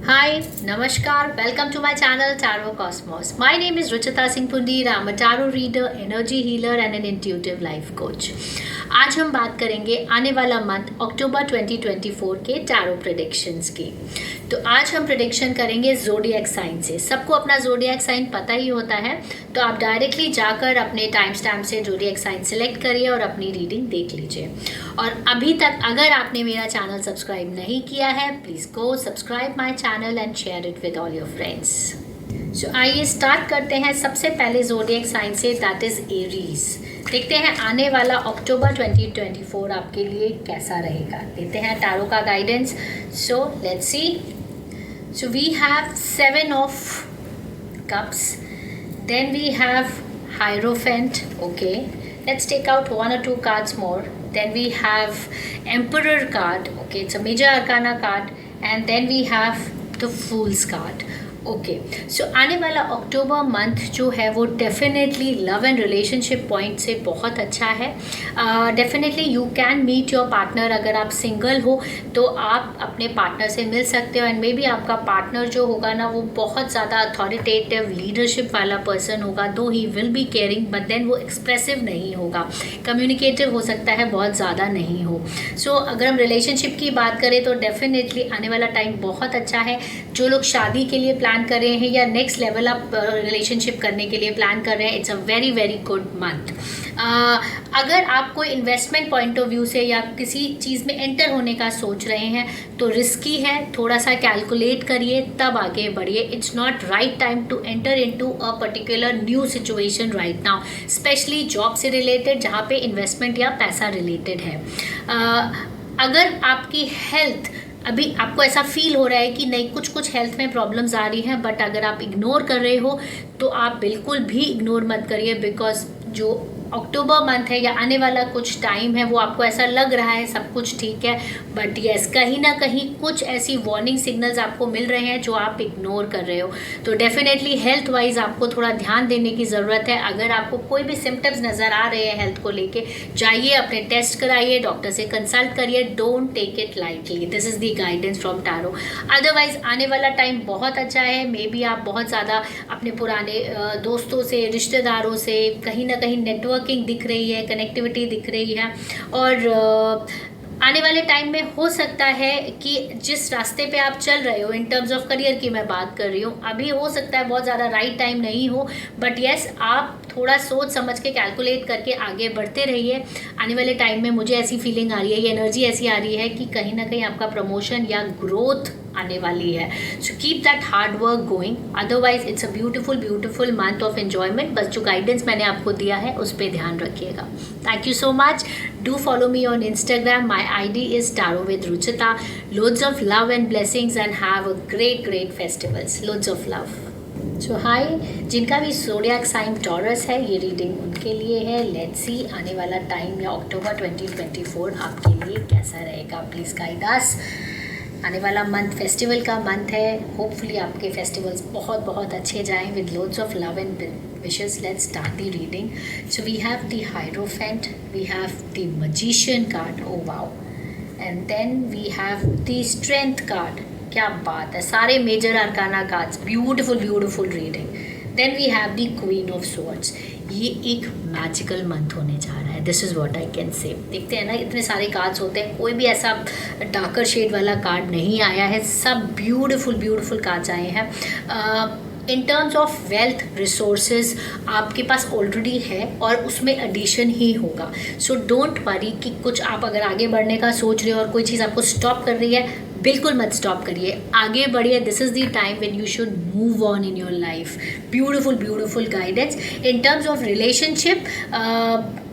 Hi, Namaskar. Welcome to my channel Tarot Cosmos. My name is Ruchita Singh Pundir. I'm a tarot reader, energy healer and an intuitive life coach. आज हम बात करेंगे आने वाला month अक्टूबर 2024 के tarot predictions की। तो आज हम प्रेडिक्शन करेंगे ज़ोडिएक साइन से। सबको अपना ज़ोडिएक साइन पता ही होता है, तो आप डायरेक्टली जाकर अपने टाइम स्टैम्प से ज़ोडिएक साइन सेलेक्ट करिए और अपनी रीडिंग देख लीजिए। और अभी तक अगर आपने मेरा चैनल सब्सक्राइब नहीं किया है, please go subscribe my channel and share it with all your friends. So आइए स्टार्ट करते हैं सबसे पहले ज़ोडिएक साइन से, दैट इज़ एरीज। देखते हैं आने वाला अक्टूबर 2024 आपके लिए कैसा रहेगा। लेते हैं टैरो का guidance. So let's see. So we have 7 of cups, then we have hierophant. Okay, let's take out 1 or 2 cards more. Then we have Emperor card. Okay, it's a major arcana card. And then we have the Fool's card. Okay, so आने वाला October month जो है वो definitely love and relationship point से बहुत अच्छा है। Definitely you can meet your partner. अगर आप सिंगल हो तो आप अपने पार्टनर से मिल सकते हो, एंड मे बी आपका पार्टनर जो होगा ना वो बहुत ज़्यादा अथॉरिटेटिव लीडरशिप वाला पर्सन होगा। Though he will be caring, but then वो एक्सप्रेसिव नहीं होगा, कम्युनिकेटिव हो सकता है, बहुत ज़्यादा नहीं हो। सो अगर हम रिलेशनशिप की बात करें तो डेफिनेटली आने वाला टाइम बहुत अच्छा है। जो लोग शादी के लिए प्लान कर रहे हैं या नेक्स्ट लेवल अप रिलेशनशिप करने के लिए प्लान कर रहे हैं, it's a very very good month. अगर आप कोई इन्वेस्टमेंट पॉइंट ऑफ व्यू से या किसी चीज़ में एंटर होने का सोच रहे हैं तो रिस्की है, थोड़ा सा कैलकुलेट करिए तब आगे बढ़िए। It's not right time to enter into a particular new situation right now, specially job से रिलेटेड जहाँ पे इन्वेस्टमेंट या पैसा रिलेटेड है। अगर आपकी हेल्थ अभी आपको ऐसा फील हो रहा है कि नहीं, कुछ हेल्थ में प्रॉब्लम्स आ रही हैं, बट अगर आप इग्नोर कर रहे हो तो आप बिल्कुल भी इग्नोर मत करिए, बिकॉज जो अक्टूबर मंथ है या आने वाला कुछ टाइम है वो आपको ऐसा लग रहा है सब कुछ ठीक है, बट यस कहीं ना कहीं कुछ ऐसी वार्निंग सिग्नल्स आपको मिल रहे हैं जो आप इग्नोर कर रहे हो। तो डेफिनेटली हेल्थ वाइज आपको थोड़ा ध्यान देने की ज़रूरत है। अगर आपको कोई भी सिम्टम्स नज़र आ रहे हैं हेल्थ को लेके, जाइए अपने टेस्ट कराइए, डॉक्टर से कंसल्ट करिए। Don't take it lightly, this is the guidance from tarot. Otherwise आने वाला टाइम बहुत अच्छा है। मे बी आप बहुत ज़्यादा अपने पुराने दोस्तों से, रिश्तेदारों से कहीं ना कहीं नेटवर्किंग दिख रही है, कनेक्टिविटी दिख रही है। और आने वाले टाइम में हो सकता है कि जिस रास्ते पे आप चल रहे हो, इन टर्म्स ऑफ करियर की मैं बात कर रही हूँ, अभी हो सकता है बहुत ज़्यादा राइट टाइम नहीं हो, बट येस आप थोड़ा सोच समझ के कैलकुलेट करके आगे बढ़ते रहिए। आने वाले टाइम में मुझे ऐसी फीलिंग आ रही है, ये एनर्जी ऐसी आ रही है कि कहीं ना कहीं आपका प्रमोशन या ग्रोथ आने वाली है। So keep that hard work going. Otherwise it's a beautiful beautiful month of enjoyment. बस जो गाइडेंस मैंने आपको दिया है उस पर ध्यान रखिएगा। Thank you so much. Do follow me on Instagram. My ID is Tarot with Ruchita. Loads of love and blessings and have a great festivals. Loads of love. So hi, जिनका भी ज़ोडिएक साइन टॉरस है, ये reading उनके लिए है। Let's see आने वाला time या अक्टूबर 2024 आपके लिए कैसा रहेगा। प्लीज़ गाइड अस। आने वाला मंथ फेस्टिवल का मंथ है। होपफुली आपके फेस्टिवल्स बहुत अच्छे जाएं with loads of love and wishes. Let's start the reading. So we have the Hierophant, we have the Magician card. Oh wow. And then we have the Strength card. क्या बात है, सारे major arcana cards, beautiful reading. Then we have the queen of swords. ये एक magical month होने जा रहा है, this is what I can say. देखते हैं ना, इतने सारे कार्ड्स होते हैं, कोई भी ऐसा डार्कर शेड वाला कार्ड नहीं आया है, सब ब्यूटीफुल कार्ड्स आए हैं। इन टर्म्स ऑफ वेल्थ रिसोर्सेज आपके पास ऑलरेडी है और उसमें एडिशन ही होगा। सो डोंट वरी कि कुछ आप अगर आगे बढ़ने का सोच रहे हो और कोई चीज़ आपको स्टॉप कर रही है, बिल्कुल मत स्टॉप करिए, आगे बढ़िए। This is the time when you should move on in your life. Beautiful guidance. In terms of relationship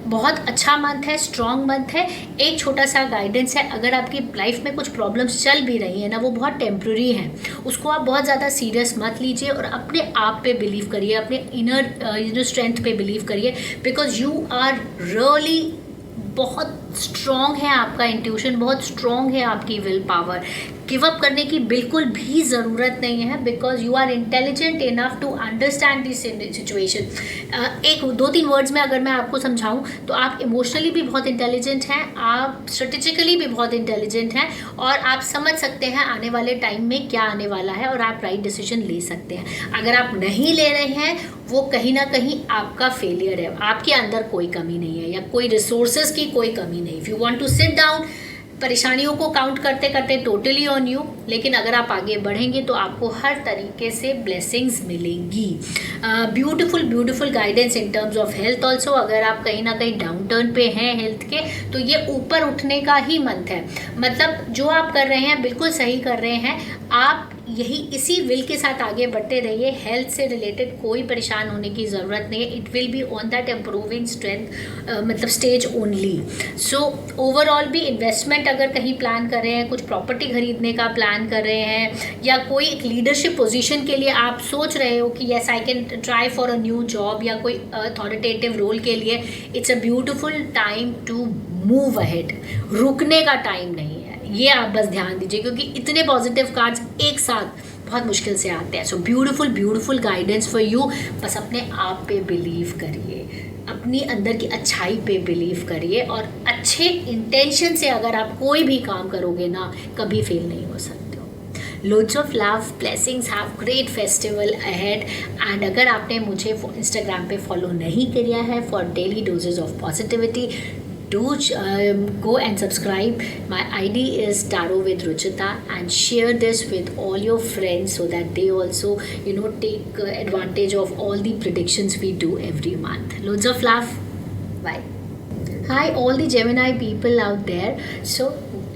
बहुत अच्छा मंथ है, स्ट्रॉन्ग मंथ है। एक छोटा सा गाइडेंस है, अगर आपकी लाइफ में कुछ प्रॉब्लम्स चल भी रही है ना, वो बहुत टेम्प्रेरी हैं, उसको आप बहुत ज़्यादा सीरियस मत लीजिए और अपने आप पे बिलीव करिए, अपने इनर स्ट्रेंथ पे बिलीव करिए, बिकॉज यू आर रियली बहुत स्ट्रॉन्ग है, आपका इंट्यूशन बहुत स्ट्रॉन्ग है, आपकी विल पावर। गिव अप करने की बिल्कुल भी ज़रूरत नहीं है, because you are intelligent enough to understand this situation. एक 2-3 वर्ड्स में अगर मैं आपको समझाऊं तो आप इमोशनली भी बहुत इंटेलिजेंट हैं, आप स्ट्रेटेजिकली भी बहुत इंटेलिजेंट हैं, और आप समझ सकते हैं आने वाले टाइम में क्या आने वाला है, और आप राइट डिसीजन ले सकते हैं। अगर आप नहीं ले रहे हैं, वो कहीं ना कहीं आपका फेलियर है, आपके अंदर कोई कमी नहीं है या कोई रिसोर्सेज की कोई कमी नहीं। If you want to sit down, परेशानियों को काउंट करते करते टोटली ऑन यू, लेकिन अगर आप आगे बढ़ेंगे तो आपको हर तरीके से ब्लेसिंग्स मिलेंगी। Beautiful beautiful guidance in terms of health also. अगर आप कहीं ना कहीं डाउन टर्न पे हैं हेल्थ के, तो ये ऊपर उठने का ही मंथ है। मतलब जो आप कर रहे हैं बिल्कुल सही कर रहे हैं, आप यही इसी विल के साथ आगे बढ़ते रहिए। हेल्थ से रिलेटेड कोई परेशान होने की ज़रूरत नहीं है, it will be on that improving strength मतलब स्टेज ओनली। सो ओवरऑल भी इन्वेस्टमेंट अगर कहीं प्लान कर रहे हैं, कुछ प्रॉपर्टी खरीदने का प्लान कर रहे हैं, या कोई एक लीडरशिप पोजीशन के लिए आप सोच रहे हो कि yes I can try for a new job, या कोई अथॉरिटेटिव रोल के लिए, it's a beautiful time to move ahead. रुकने का टाइम नहीं है, ये आप बस ध्यान दीजिए, क्योंकि इतने पॉजिटिव कार्ड्स एक साथ बहुत मुश्किल से आते हैं। So beautiful beautiful guidance for you. बस अपने आप पे बिलीव करिए, अपनी अंदर की अच्छाई पे बिलीव करिए, और अच्छे इंटेंशन से अगर आप कोई भी काम करोगे ना, कभी फेल नहीं हो सकते हो। Loads of love, blessings, have great festival ahead. And अगर आपने मुझे इंस्टाग्राम पे फॉलो नहीं किया है for daily doses of positivity, do go and subscribe. My ID is Tarot with Ruchita, and share this with all your friends so that they also take advantage of all the predictions we do every month. Loads of love. Bye. Hi all the Gemini people out there. So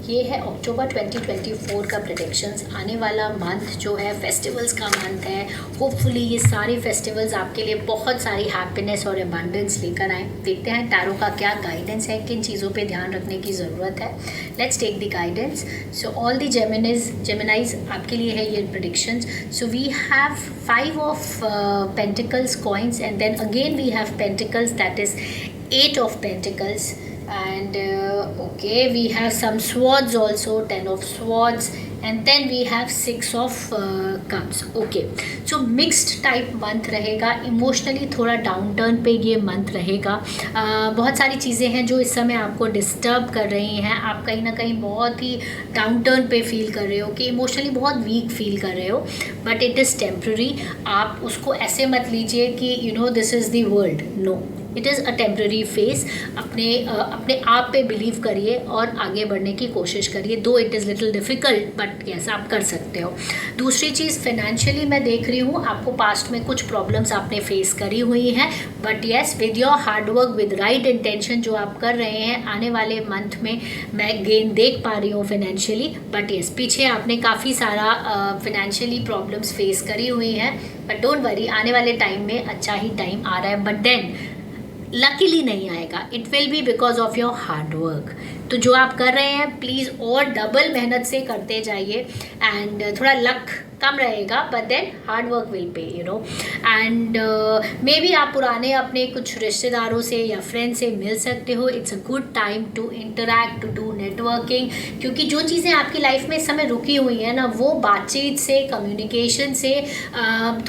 ये है अक्टूबर 2024 का predictions. आने वाला month जो है festivals का month है। Hopefully ये सारे फेस्टिवल्स आपके लिए बहुत सारी हैप्पीनेस और अबंडेंस लेकर आए। देखते हैं टैरो का क्या गाइडेंस है, किन चीज़ों पे ध्यान रखने की ज़रूरत है। Let's take the guidance. So all the Geminis आपके लिए है ये predictions. So we have 5 of pentacles coins, and then again we have pentacles, that is 8 of pentacles, and okay, we have some swords also, 10 of swords, and then we have 6 of cups. Okay, so mixed type month रहेगा। Emotionally थोड़ा down turn पे ये month रहेगा। बहुत सारी चीज़ें हैं जो इस समय आपको डिस्टर्ब कर रही हैं। आप कहीं ना कहीं बहुत ही डाउन टर्न पे फील कर रहे हो, कि इमोशनली बहुत वीक फील कर रहे हो, बट इट इज़ टेम्प्रेरी। आप उसको ऐसे मत लीजिए कि this is the world. No, it is a temporary phase. अपने आप पे बिलीव करिए और आगे बढ़ने की कोशिश करिए। दो it is little difficult, but yes आप कर सकते हो। दूसरी चीज़, फाइनेंशियली मैं देख रही हूँ आपको पास्ट में कुछ प्रॉब्लम्स आपने फेस करी हुई हैं, but yes with your hard work, with right intention जो आप कर रहे हैं, आने वाले मंथ में मैं गेन देख पा रही हूँ फाइनेंशियली। बट यस पीछे आपने काफ़ी सारा फाइनेंशियली प्रॉब्लम्स फेस करी हुई हैं, बट डोंट वरी, आने वाले टाइम में अच्छा ही टाइम आ रहा है। बट देन लकीली नहीं आएगा, it will B because of your hard work. तो जो आप कर रहे हैं प्लीज़ और डबल मेहनत से करते जाइए, एंड थोड़ा लक कम रहेगा, but then hard work will pay and maybe आप पुराने अपने कुछ रिश्तेदारों से या फ्रेंड से मिल सकते हो। It's a good time to interact, to do networking, क्योंकि जो चीज़ें आपकी लाइफ में इस समय रुकी हुई हैं ना, वो बातचीत से, कम्युनिकेशन से,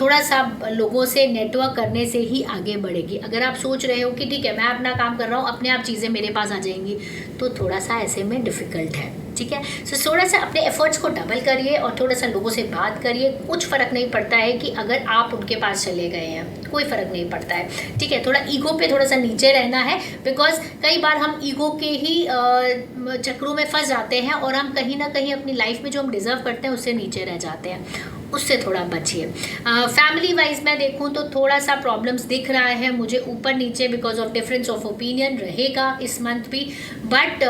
थोड़ा सा लोगों से नेटवर्क करने से ही आगे बढ़ेगी। अगर आप सोच रहे हो कि ठीक है मैं अपना काम कर रहा हूँ, अपने आप चीज़ें मेरे पास आ जाएंगी, तो थोड़ा सा ऐसे में डिफ़िकल्ट है। ठीक है, सो थोड़ा सा अपने एफर्ट्स को डबल करिए और थोड़ा सा लोगों से बात करिए। कुछ फ़र्क नहीं पड़ता है कि अगर आप उनके पास चले गए हैं, कोई फ़र्क नहीं पड़ता है। ठीक है, थोड़ा ईगो पे थोड़ा सा नीचे रहना है, बिकॉज कई बार हम ईगो के ही चक्रों में फंस जाते हैं और हम कहीं ना कहीं अपनी लाइफ में जो हम डिज़र्व करते हैं उससे नीचे रह जाते हैं, उससे थोड़ा बचिए। फैमिली वाइज मैं देखूं तो थोड़ा सा प्रॉब्लम्स दिख रहा है मुझे ऊपर नीचे, because of difference of opinion रहेगा इस मंथ भी। बट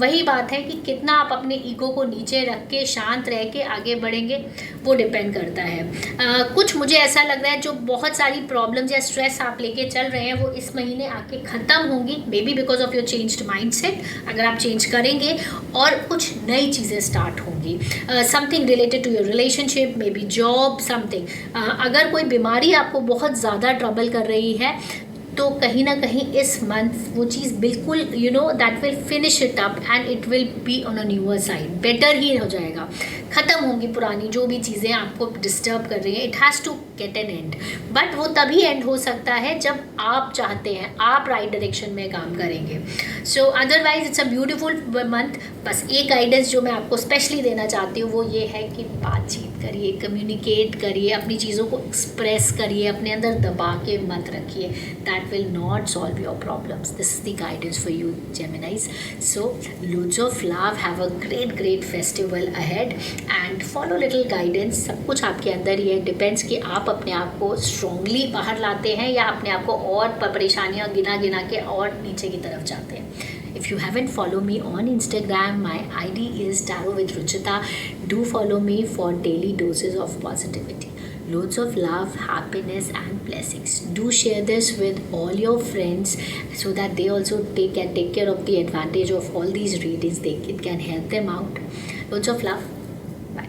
वही बात है कि कितना आप अपने ईगो को नीचे रख के शांत रह के आगे बढ़ेंगे, वो डिपेंड करता है। कुछ मुझे ऐसा लग रहा है जो बहुत सारी प्रॉब्लम्स या स्ट्रेस आप लेके चल रहे हैं वो इस महीने आके ख़त्म होंगी, may be because of your changed mindset. अगर आप चेंज करेंगे और कुछ नई चीज़ें स्टार्ट होंगी, something related to your relationship, maybe job, something. अगर कोई बीमारी आपको बहुत ज़्यादा ट्रबल कर रही है तो कहीं ना कहीं इस मंथ वो चीज़ बिल्कुल that will finish it up and it will be on a newer side, better ही हो जाएगा। ख़त्म होंगी पुरानी जो भी चीज़ें आपको डिस्टर्ब कर रही हैं. It has to get an end. But वो तभी एंड हो सकता है जब आप चाहते हैं, आप राइट डायरेक्शन में काम करेंगे. सो otherwise it's a beautiful month. बस एक गाइडेंस जो मैं आपको स्पेशली देना चाहती हूँ वो ये है कि बातचीत करिए, कम्युनिकेट करिए, अपनी चीज़ों को एक्सप्रेस करिए, अपने अंदर दबा के मत रखिए. That will not solve your problems. This is the guidance for you जेमिनाइज. So loads of love, have a great festival ahead and follow little guidance. सब कुछ आपके अंदर ही है. डिपेंड्स कि आप अपने आप को स्ट्रांगली बाहर लाते हैं या अपने आप को और परेशानियाँ गिना के और नीचे की तरफ जाते हैं. If you haven't followed me on Instagram, my ID is Tarot with Ruchita. Do follow me for daily doses of positivity. Loads of love, happiness and blessings. Do share this with all your friends so that they also take care of the advantage of all these readings. It can help them out. Loads of love. Bye.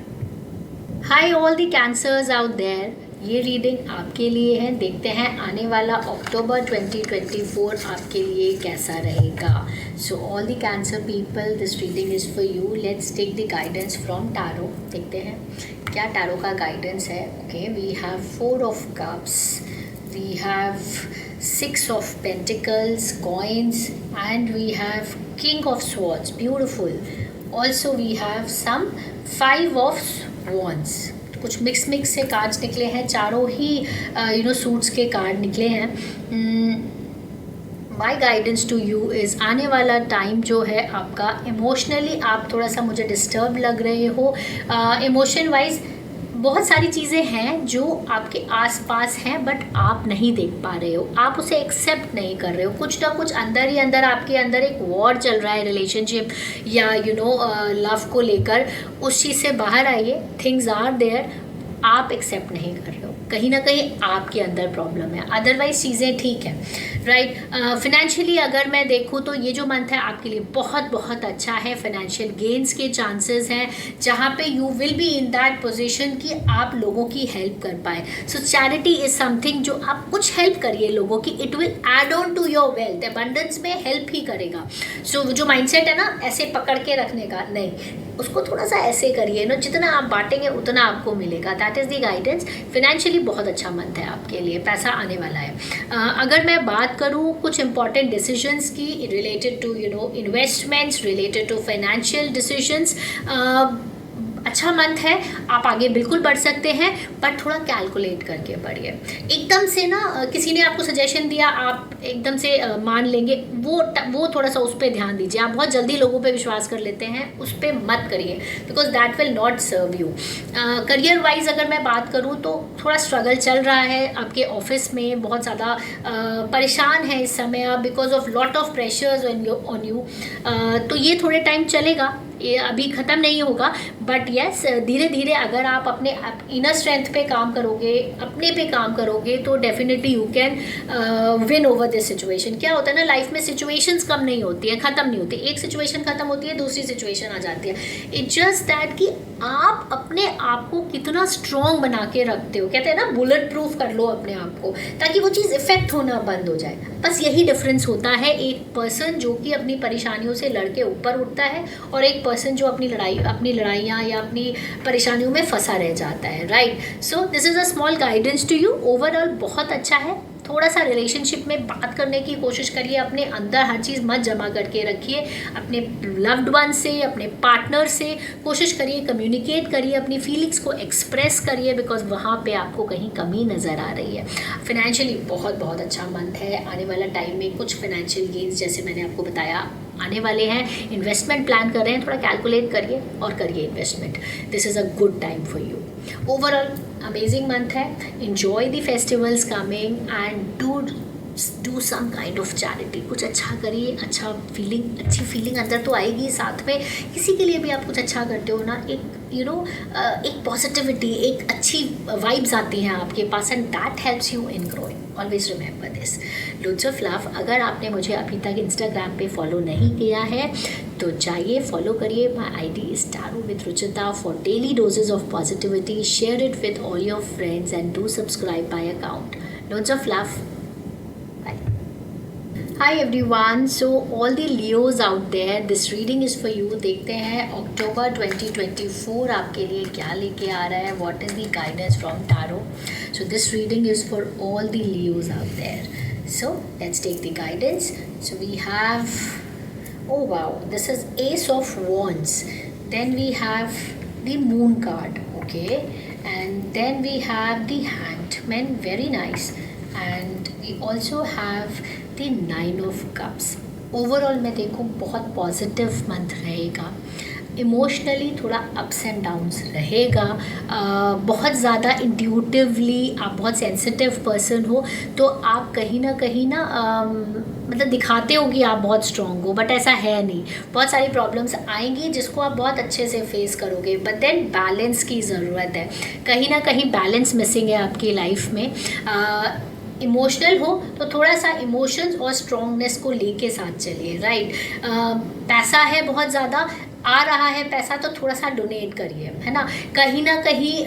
Hi all the cancers out there. ये reading आपके लिए है. देखते हैं आने वाला अक्टूबर 2024 आपके लिए कैसा रहेगा. So all the Cancer people, this reading is for you. Let's take the guidance from tarot. देखते हैं क्या टैरो का गाइडेंस है. Okay, we have 4 of cups, we have 6 of pentacles, coins and we have king of swords. Beautiful. Also we have some 5 of wands. कुछ mix से cards निकले हैं. चारों ही सूट्स के कार्ड निकले हैं. My guidance to you is आने वाला टाइम जो है आपका इमोशनली आप थोड़ा सा मुझे डिस्टर्ब लग रहे हो. इमोशन वाइज बहुत सारी चीज़ें हैं जो आपके आसपास हैं बट आप नहीं देख पा रहे हो, आप उसे एक्सेप्ट नहीं कर रहे हो. कुछ ना कुछ अंदर ही अंदर आपके अंदर एक वॉर चल रहा है रिलेशनशिप या लव को लेकर. उस चीज़ से बाहर आइए. थिंग्स आर देयर, आप एक्सेप्ट नहीं कर रहे हो. कहीं ना कहीं आपके अंदर प्रॉब्लम है. अदरवाइज चीज़ें ठीक है. राइट. फिनेंशियली अगर मैं देखूँ तो ये जो मंथ है आपके लिए बहुत अच्छा है. फाइनेंशियल गेन्स के चांसेस हैं जहाँ पे you will be in that position कि आप लोगों की हेल्प कर पाए. सो चैरिटी इज़ समथिंग जो आप कुछ हेल्प करिए लोगों की. It will add on to your wealth. Abundance में हेल्प ही करेगा. सो जो माइंडसेट है ना ऐसे पकड़ के रखने का, नहीं, उसको थोड़ा सा ऐसे करिए ना, जितना आप बांटेंगे उतना आपको मिलेगा. That is the guidance. Financially बहुत अच्छा मंथ है आपके लिए. पैसा आने वाला है. अगर मैं बात करूँ कुछ इंपॉर्टेंट डिसीजंस की related to investments, related to financial decisions, अच्छा मंथ है. आप आगे बिल्कुल बढ़ सकते हैं बट थोड़ा कैलकुलेट करके बढ़िए. एकदम से ना किसी ने आपको सजेशन दिया आप एकदम से मान लेंगे, वो थोड़ा सा उस पर ध्यान दीजिए. आप बहुत जल्दी लोगों पे विश्वास कर लेते हैं, उस पर मत करिए because that will not serve you. Career wise अगर मैं बात करूँ तो थोड़ा स्ट्रगल चल रहा है आपके ऑफिस में. बहुत ज़्यादा परेशान है इस समय आप because of lot of pressures on you. तो ये थोड़े टाइम चलेगा, ये अभी ख़त्म नहीं होगा. बट यस, धीरे धीरे अगर आप अपने इनर स्ट्रेंथ पे काम करोगे, अपने पे काम करोगे तो definitely you can win over this situation. क्या होता है ना, लाइफ में सिचुएशंस कम नहीं होती है, ख़त्म नहीं होती. एक सिचुएशन ख़त्म होती है, दूसरी सिचुएशन आ जाती है. इट्स जस्ट दैट कि आप अपने आप को कितना स्ट्रॉन्ग बना के रखते हो. कहते हैं ना बुलेट प्रूफ कर लो अपने आप को ताकि वो चीज़ इफेक्ट होना बंद हो जाए. बस यही डिफरेंस होता है एक पर्सन जो कि अपनी परेशानियों से लड़के ऊपर उठता है और एक पर्सन जो अपनी लड़ाइयाँ या अपनी परेशानियों में फंसा रह जाता है. Right. So this is a small guidance to you. Overall बहुत अच्छा है. थोड़ा सा रिलेशनशिप में बात करने की कोशिश करिए. अपने अंदर हर चीज़ मत जमा करके रखिए. अपने लव्ड वन से, अपने पार्टनर से कोशिश करिए, कम्युनिकेट करिए, अपनी फीलिंग्स को एक्सप्रेस करिए बिकॉज वहाँ पे आपको कहीं कमी नज़र आ रही है. फाइनेंशियली बहुत अच्छा मंथ है. आने वाला टाइम में कुछ फाइनेंशियल गेन्स जैसे मैंने आपको बताया आने वाले हैं. इन्वेस्टमेंट प्लान कर रहे हैं, थोड़ा कैलकुलेट करिए और करिए investment. This is a good time for you. Overall amazing month है. enjoy the festivals coming and do some kind of charity. कुछ अच्छा करिए. अच्छी फीलिंग अंदर तो आएगी. साथ में किसी के लिए भी आप कुछ अच्छा करते हो ना, एक एक पॉजिटिविटी, एक अच्छी वाइब्स आती हैं आपके पास and that helps you in growing. Always remember this. Loads of love. अगर आपने मुझे अभी तक इंस्टाग्राम पे फॉलो नहीं किया है तो जाइए फॉलो करिए. माई ID is Tarot with Ruchita for daily doses of positivity. Share it with all your friends and do subscribe my account. Loads of love. Hi everyone, so all the Leos out there, this reading is for you. देखते हैं अक्टूबर 2024 आपके लिए क्या लेके आ रहा है। What is the guidance from tarot. So this reading is for all the Leos out there. So let's take the guidance. So we have, oh wow, this is Ace of Wands. Then we have the Moon card, okay, and then we have the Hanged Man, very nice, and we also have the Nine of Cups. Overall मैं देखूँ बहुत positive month रहेगा। Emotionally थोड़ा ups and downs रहेगा। बहुत ज़्यादा intuitively आप बहुत सेंसिटिव पर्सन हो, तो आप कहीं ना मतलब दिखाते हो कि आप बहुत स्ट्रॉन्ग हो, बट ऐसा है नहीं। बहुत सारी प्रॉब्लम्स आएंगी जिसको आप बहुत अच्छे से फेस करोगे, बट देन बैलेंस की ज़रूरत है। कहीं ना कहीं बैलेंस मिसिंग है आपकी लाइफ में। इमोशनल हो तो थोड़ा सा इमोशंस और स्ट्रॉन्गनेस को लेके साथ चलिए, राइट। पैसा है बहुत ज़्यादा आ रहा है पैसा, तो थोड़ा सा डोनेट करिए, है ना। कहीं ना कहीं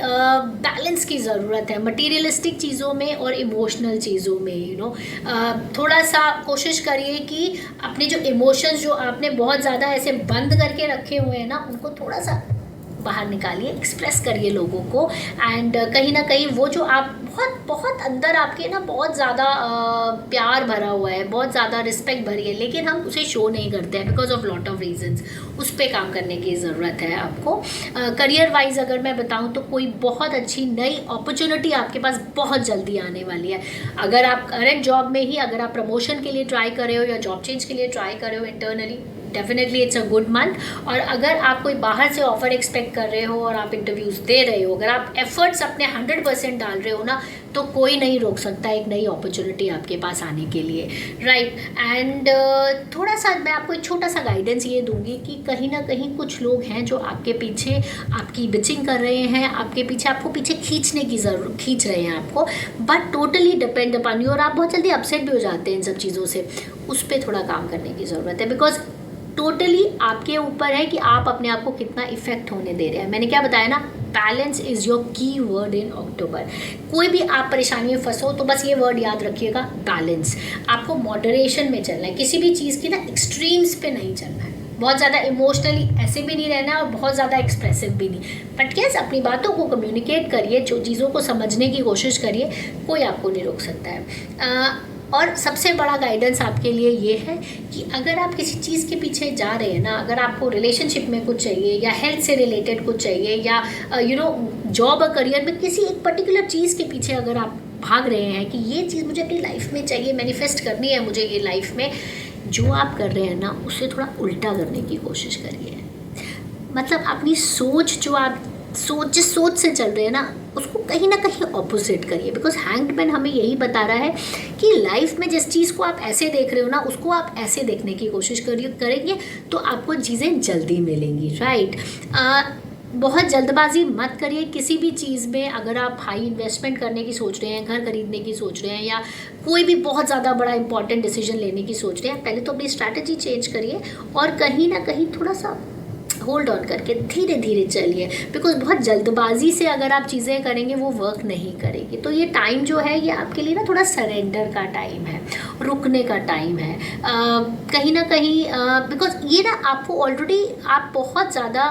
बैलेंस की ज़रूरत है मटेरियलिस्टिक चीज़ों में और इमोशनल चीज़ों में, थोड़ा सा कोशिश करिए कि अपने जो इमोशंस जो आपने बहुत ज़्यादा ऐसे बंद करके रखे हुए हैं ना, उनको थोड़ा सा बाहर निकालिए, एक्सप्रेस करिए लोगों को। एंड कहीं ना कहीं वो जो आप बहुत बहुत अंदर आपके ना बहुत ज़्यादा प्यार भरा हुआ है, बहुत ज़्यादा रिस्पेक्ट भरी है, लेकिन हम उसे शो नहीं करते हैं because of lot of reasons. उस पर काम करने की ज़रूरत है आपको। करियर वाइज अगर मैं बताऊं तो कोई बहुत अच्छी नई अपॉर्चुनिटी आपके पास बहुत जल्दी आने वाली है। अगर आप करंट जॉब में ही अगर आप प्रमोशन के लिए ट्राई कर रहे हो या जॉब चेंज के लिए ट्राई कर रहे हो internally, definitely it's a good month. और अगर आप कोई बाहर से ऑफर एक्सपेक्ट कर रहे हो और आप इंटरव्यूज़ दे रहे हो, अगर आप एफर्ट्स अपने 100% डाल रहे हो ना, तो कोई नहीं रोक सकता एक नई अपॉर्चुनिटी आपके पास आने के लिए, राइट। एंड थोड़ा सा मैं आपको एक छोटा सा गाइडेंस ये दूंगी कि कहीं ना कहीं कुछ लोग हैं जो आपके पीछे आपकी बिचिंग कर रहे हैं, आपके पीछे आपको पीछे खींच रहे हैं आपको, but totally depend upon you. और आप बहुत जल्दी अपसेट भी हो जाते हैं इन सब चीज़ों से। उस पर थोड़ा काम करने की ज़रूरत है, बिकॉज टोटली आपके ऊपर है कि आप अपने आप को कितना इफेक्ट होने दे रहे हैं। मैंने क्या बताया ना, बैलेंस इज़ योर की वर्ड इन अक्टूबर। कोई भी आप परेशानी में फंसो तो बस ये वर्ड याद रखिएगा, बैलेंस। आपको मॉडरेशन में चलना है, किसी भी चीज़ की ना एक्सट्रीम्स पे नहीं चलना है। बहुत ज़्यादा इमोशनली ऐसे भी नहीं रहना और बहुत ज़्यादा एक्सप्रेसिव भी नहीं। बट यस, अपनी बातों को कम्युनिकेट करिए, जो चीज़ों को समझने की कोशिश करिए, कोई आपको नहीं रोक सकता है। और सबसे बड़ा गाइडेंस आपके लिए ये है कि अगर आप किसी चीज़ के पीछे जा रहे हैं ना, अगर आपको रिलेशनशिप में कुछ चाहिए या हेल्थ से रिलेटेड कुछ चाहिए या जॉब और करियर में किसी एक पर्टिकुलर चीज़ के पीछे अगर आप भाग रहे हैं कि ये चीज़ मुझे अपनी लाइफ में चाहिए, मैनिफेस्ट करनी है मुझे ये लाइफ में, जो आप कर रहे हैं ना उससे थोड़ा उल्टा करने की कोशिश करिए। मतलब अपनी सोच, जो आप जिस सोच से चल रहे हैं ना, उसको कहीं ना कहीं ऑपोजिट करिए। बिकॉज हैंग्ड मैन हमें यही बता रहा है कि लाइफ में जिस चीज़ को आप ऐसे देख रहे हो ना, उसको आप ऐसे देखने की कोशिश करेंगे तो आपको चीज़ें जल्दी मिलेंगी, राइट। बहुत जल्दबाजी मत करिए किसी भी चीज़ में। अगर आप हाई इन्वेस्टमेंट करने की सोच रहे हैं, घर खरीदने की सोच रहे हैं, या कोई भी बहुत ज़्यादा बड़ा इंपॉर्टेंट डिसीजन लेने की सोच रहे हैं, पहले तो अपनी स्ट्रैटेजी चेंज करिए और कहीं ना कहीं थोड़ा सा होल्ड ऑन करके धीरे धीरे चलिए। बिकॉज बहुत जल्दबाजी से अगर आप चीज़ें करेंगे वो वर्क नहीं करेगी। तो ये टाइम जो है ये आपके लिए ना थोड़ा सरेंडर का टाइम है, रुकने का टाइम है। कहीं ना कहीं बिकॉज ये ना आपको ऑलरेडी आप बहुत ज़्यादा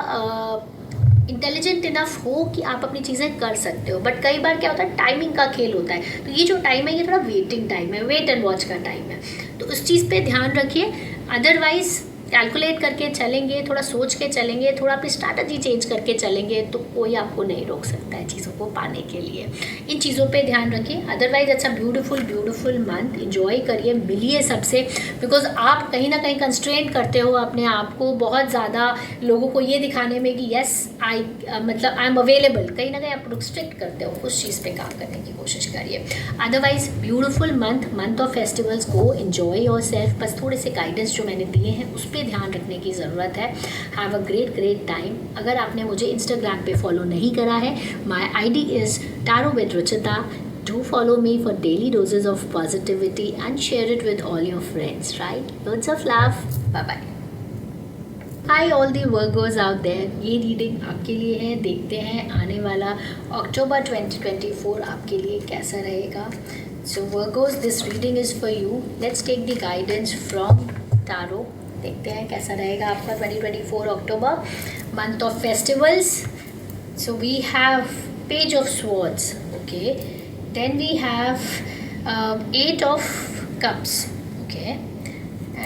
इंटेलिजेंट इनफ हो कि आप अपनी चीज़ें कर सकते हो, बट कई बार क्या होता है, टाइमिंग का खेल होता है। तो ये जो टाइम है ये थोड़ा वेटिंग टाइम है, वेट एंड वॉच का टाइम है। तो उस चीज़ पे ध्यान रखिए। अदरवाइज कैलकुलेट करके चलेंगे, थोड़ा सोच के चलेंगे, थोड़ा अपनी स्ट्रैटेजी चेंज करके चलेंगे, तो कोई आपको नहीं रोक सकता है चीज़ों को पाने के लिए। इन चीज़ों पे ध्यान रखिए। अदरवाइज अच्छा ब्यूटीफुल मंथ एंजॉय करिए, मिलिए सबसे। बिकॉज आप कहीं ना कहीं कंस्ट्रेंट करते हो अपने आप को बहुत ज़्यादा लोगों को ये दिखाने में कि यस आई एम अवेलेबल। कहीं ना कहीं आप रिस्ट्रिक्ट करते हो, उस चीज़ पे काम करने की कोशिश करिए। Otherwise beautiful month of festivals को एंजॉय योर सेल्फ। बस थोड़े से गाइडेंस जो मैंने दिए हैं उस पे ध्यान रखने की ज़रूरत है। Have a great time. अगर आपने मुझे इंस्टाग्राम पे फॉलो नहीं करा है, माई ID is Tarot with Ruchita. Do follow me for daily doses of positivity and share it with all your friends, right? Loads of love. Bye-bye. Hi all the Virgos out there. ये reading आपके लिए है। देखते हैं आने वाला अक्टूबर 2024 आपके लिए कैसा रहेगा। So Virgos, this reading is for you. Let's take the guidance from Tarot. देखते हैं कैसा रहेगा आपका 2024 October, month of festivals. So we have Page of Swords, okay. Then we have Eight of Cups, okay.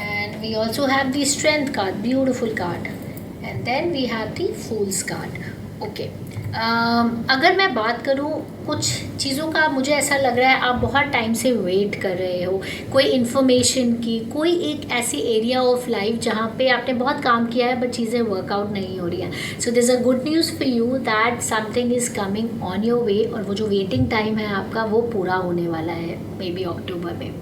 And we also have the Strength card, beautiful card. And then we have the Fool's card, okay. अगर मैं बात करूँ कुछ चीज़ों का, मुझे ऐसा लग रहा है आप बहुत टाइम से वेट कर रहे हो कोई इन्फॉर्मेशन की, कोई एक ऐसी एरिया ऑफ लाइफ जहाँ पे आपने बहुत काम किया है बट चीज़ें वर्कआउट नहीं हो रही हैं. So this a good news for you that something is coming on your way, और वो जो वेटिंग टाइम है आपका वो पूरा होने वाला है मे बी अक्टूबर में.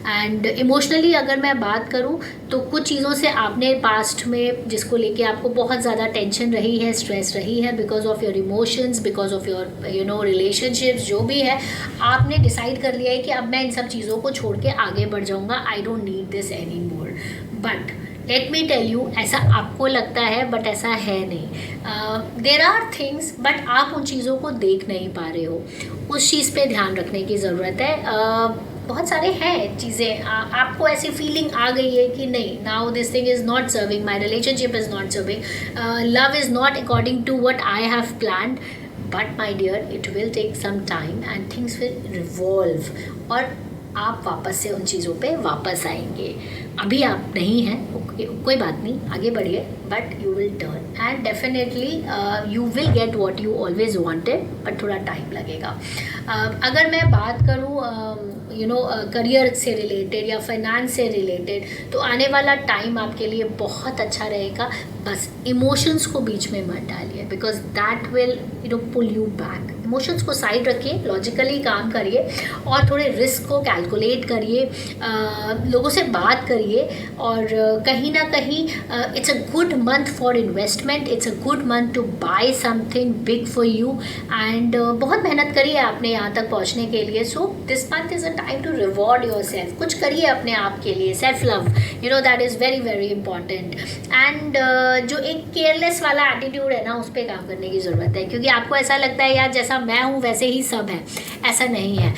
एंड इमोशनली अगर मैं बात करूँ तो कुछ चीज़ों से आपने पास्ट में जिसको लेके आपको बहुत ज़्यादा टेंशन रही है, स्ट्रेस रही है, because of your emotions, because of your relationships, जो भी है आपने डिसाइड कर लिया है कि अब मैं इन सब चीज़ों को छोड़ के आगे बढ़ जाऊँगा. I don't need this anymore. But let me tell you, ऐसा आपको लगता है बट ऐसा है नहीं. देर आर थिंग्स बट आप उन चीज़ों को देख नहीं पा रहे हो. उस चीज़ पे ध्यान रखने की ज़रूरत है. बहुत सारे हैं चीज़ें, आपको ऐसी फीलिंग आ गई है कि नहीं, now this thing is not serving, my relationship is not serving, love is not according to what I have planned. But my dear, it will take some time and things will revolve, और आप वापस से उन चीज़ों पे वापस आएंगे. अभी आप नहीं हैं, कोई बात नहीं, आगे बढ़िए, but you will turn and definitely you will get what you always wanted, but थोड़ा टाइम लगेगा. अगर मैं बात करूँ करियर से रिलेटेड या फाइनेंस से रिलेटेड, तो आने वाला टाइम आपके लिए बहुत अच्छा रहेगा. बस इमोशंस को बीच में मत डालिए, because that will pull you back. Emotions को साइड रखिए, लॉजिकली काम करिए और थोड़े रिस्क को कैलकुलेट करिए, लोगों से बात करिए, और कहीं ना कहीं it's a good month for investment, it's a good month to buy something big for you. And बहुत मेहनत करिए आपने यहाँ तक पहुँचने के लिए. So this month is a time to reward yourself. कुछ करिए अपने आप के लिए, self love, that is very very important. And जो एक केयरलेस वाला एटीट्यूड है ना, उस पर काम करने की ज़रूरत है, क्योंकि आपको ऐसा लगता है यार जैसा मैं हूँ वैसे ही सब है. ऐसा नहीं है.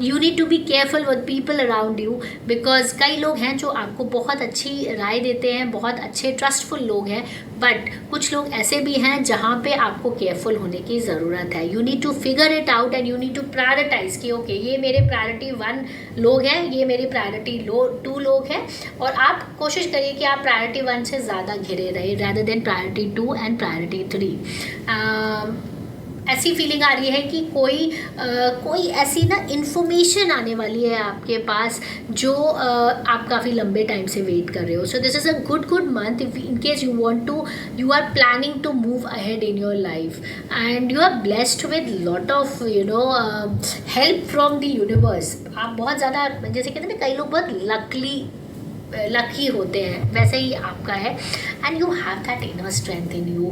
You need to be careful with people around you, because कई लोग हैं जो आपको बहुत अच्छी राय देते हैं, बहुत अच्छे ट्रस्टफुल लोग हैं, बट कुछ लोग ऐसे भी हैं जहाँ पे आपको केयरफुल होने की ज़रूरत है. You need to figure it out and you need to prioritize कि ओके, ये मेरे प्रायोरिटी 1 लोग हैं, ये मेरी प्रायोरिटी 2 लोग हैं, और आप कोशिश करिए कि आप प्रायोरिटी 1 से ज़्यादा घिरे रहे rather than priority 2 and priority 3. ऐसी फीलिंग आ रही है कि कोई ऐसी ना इन्फॉर्मेशन आने वाली है आपके पास जो आप काफ़ी लंबे टाइम से वेट कर रहे हो. So this is a good month if in case you are planning to move ahead in your life, and you are blessed with lot of help from the universe. आप बहुत ज़्यादा, जैसे कहते हैं ना, कई लोग बहुत लकी होते हैं, वैसे ही आपका है. And you have that inner strength in you.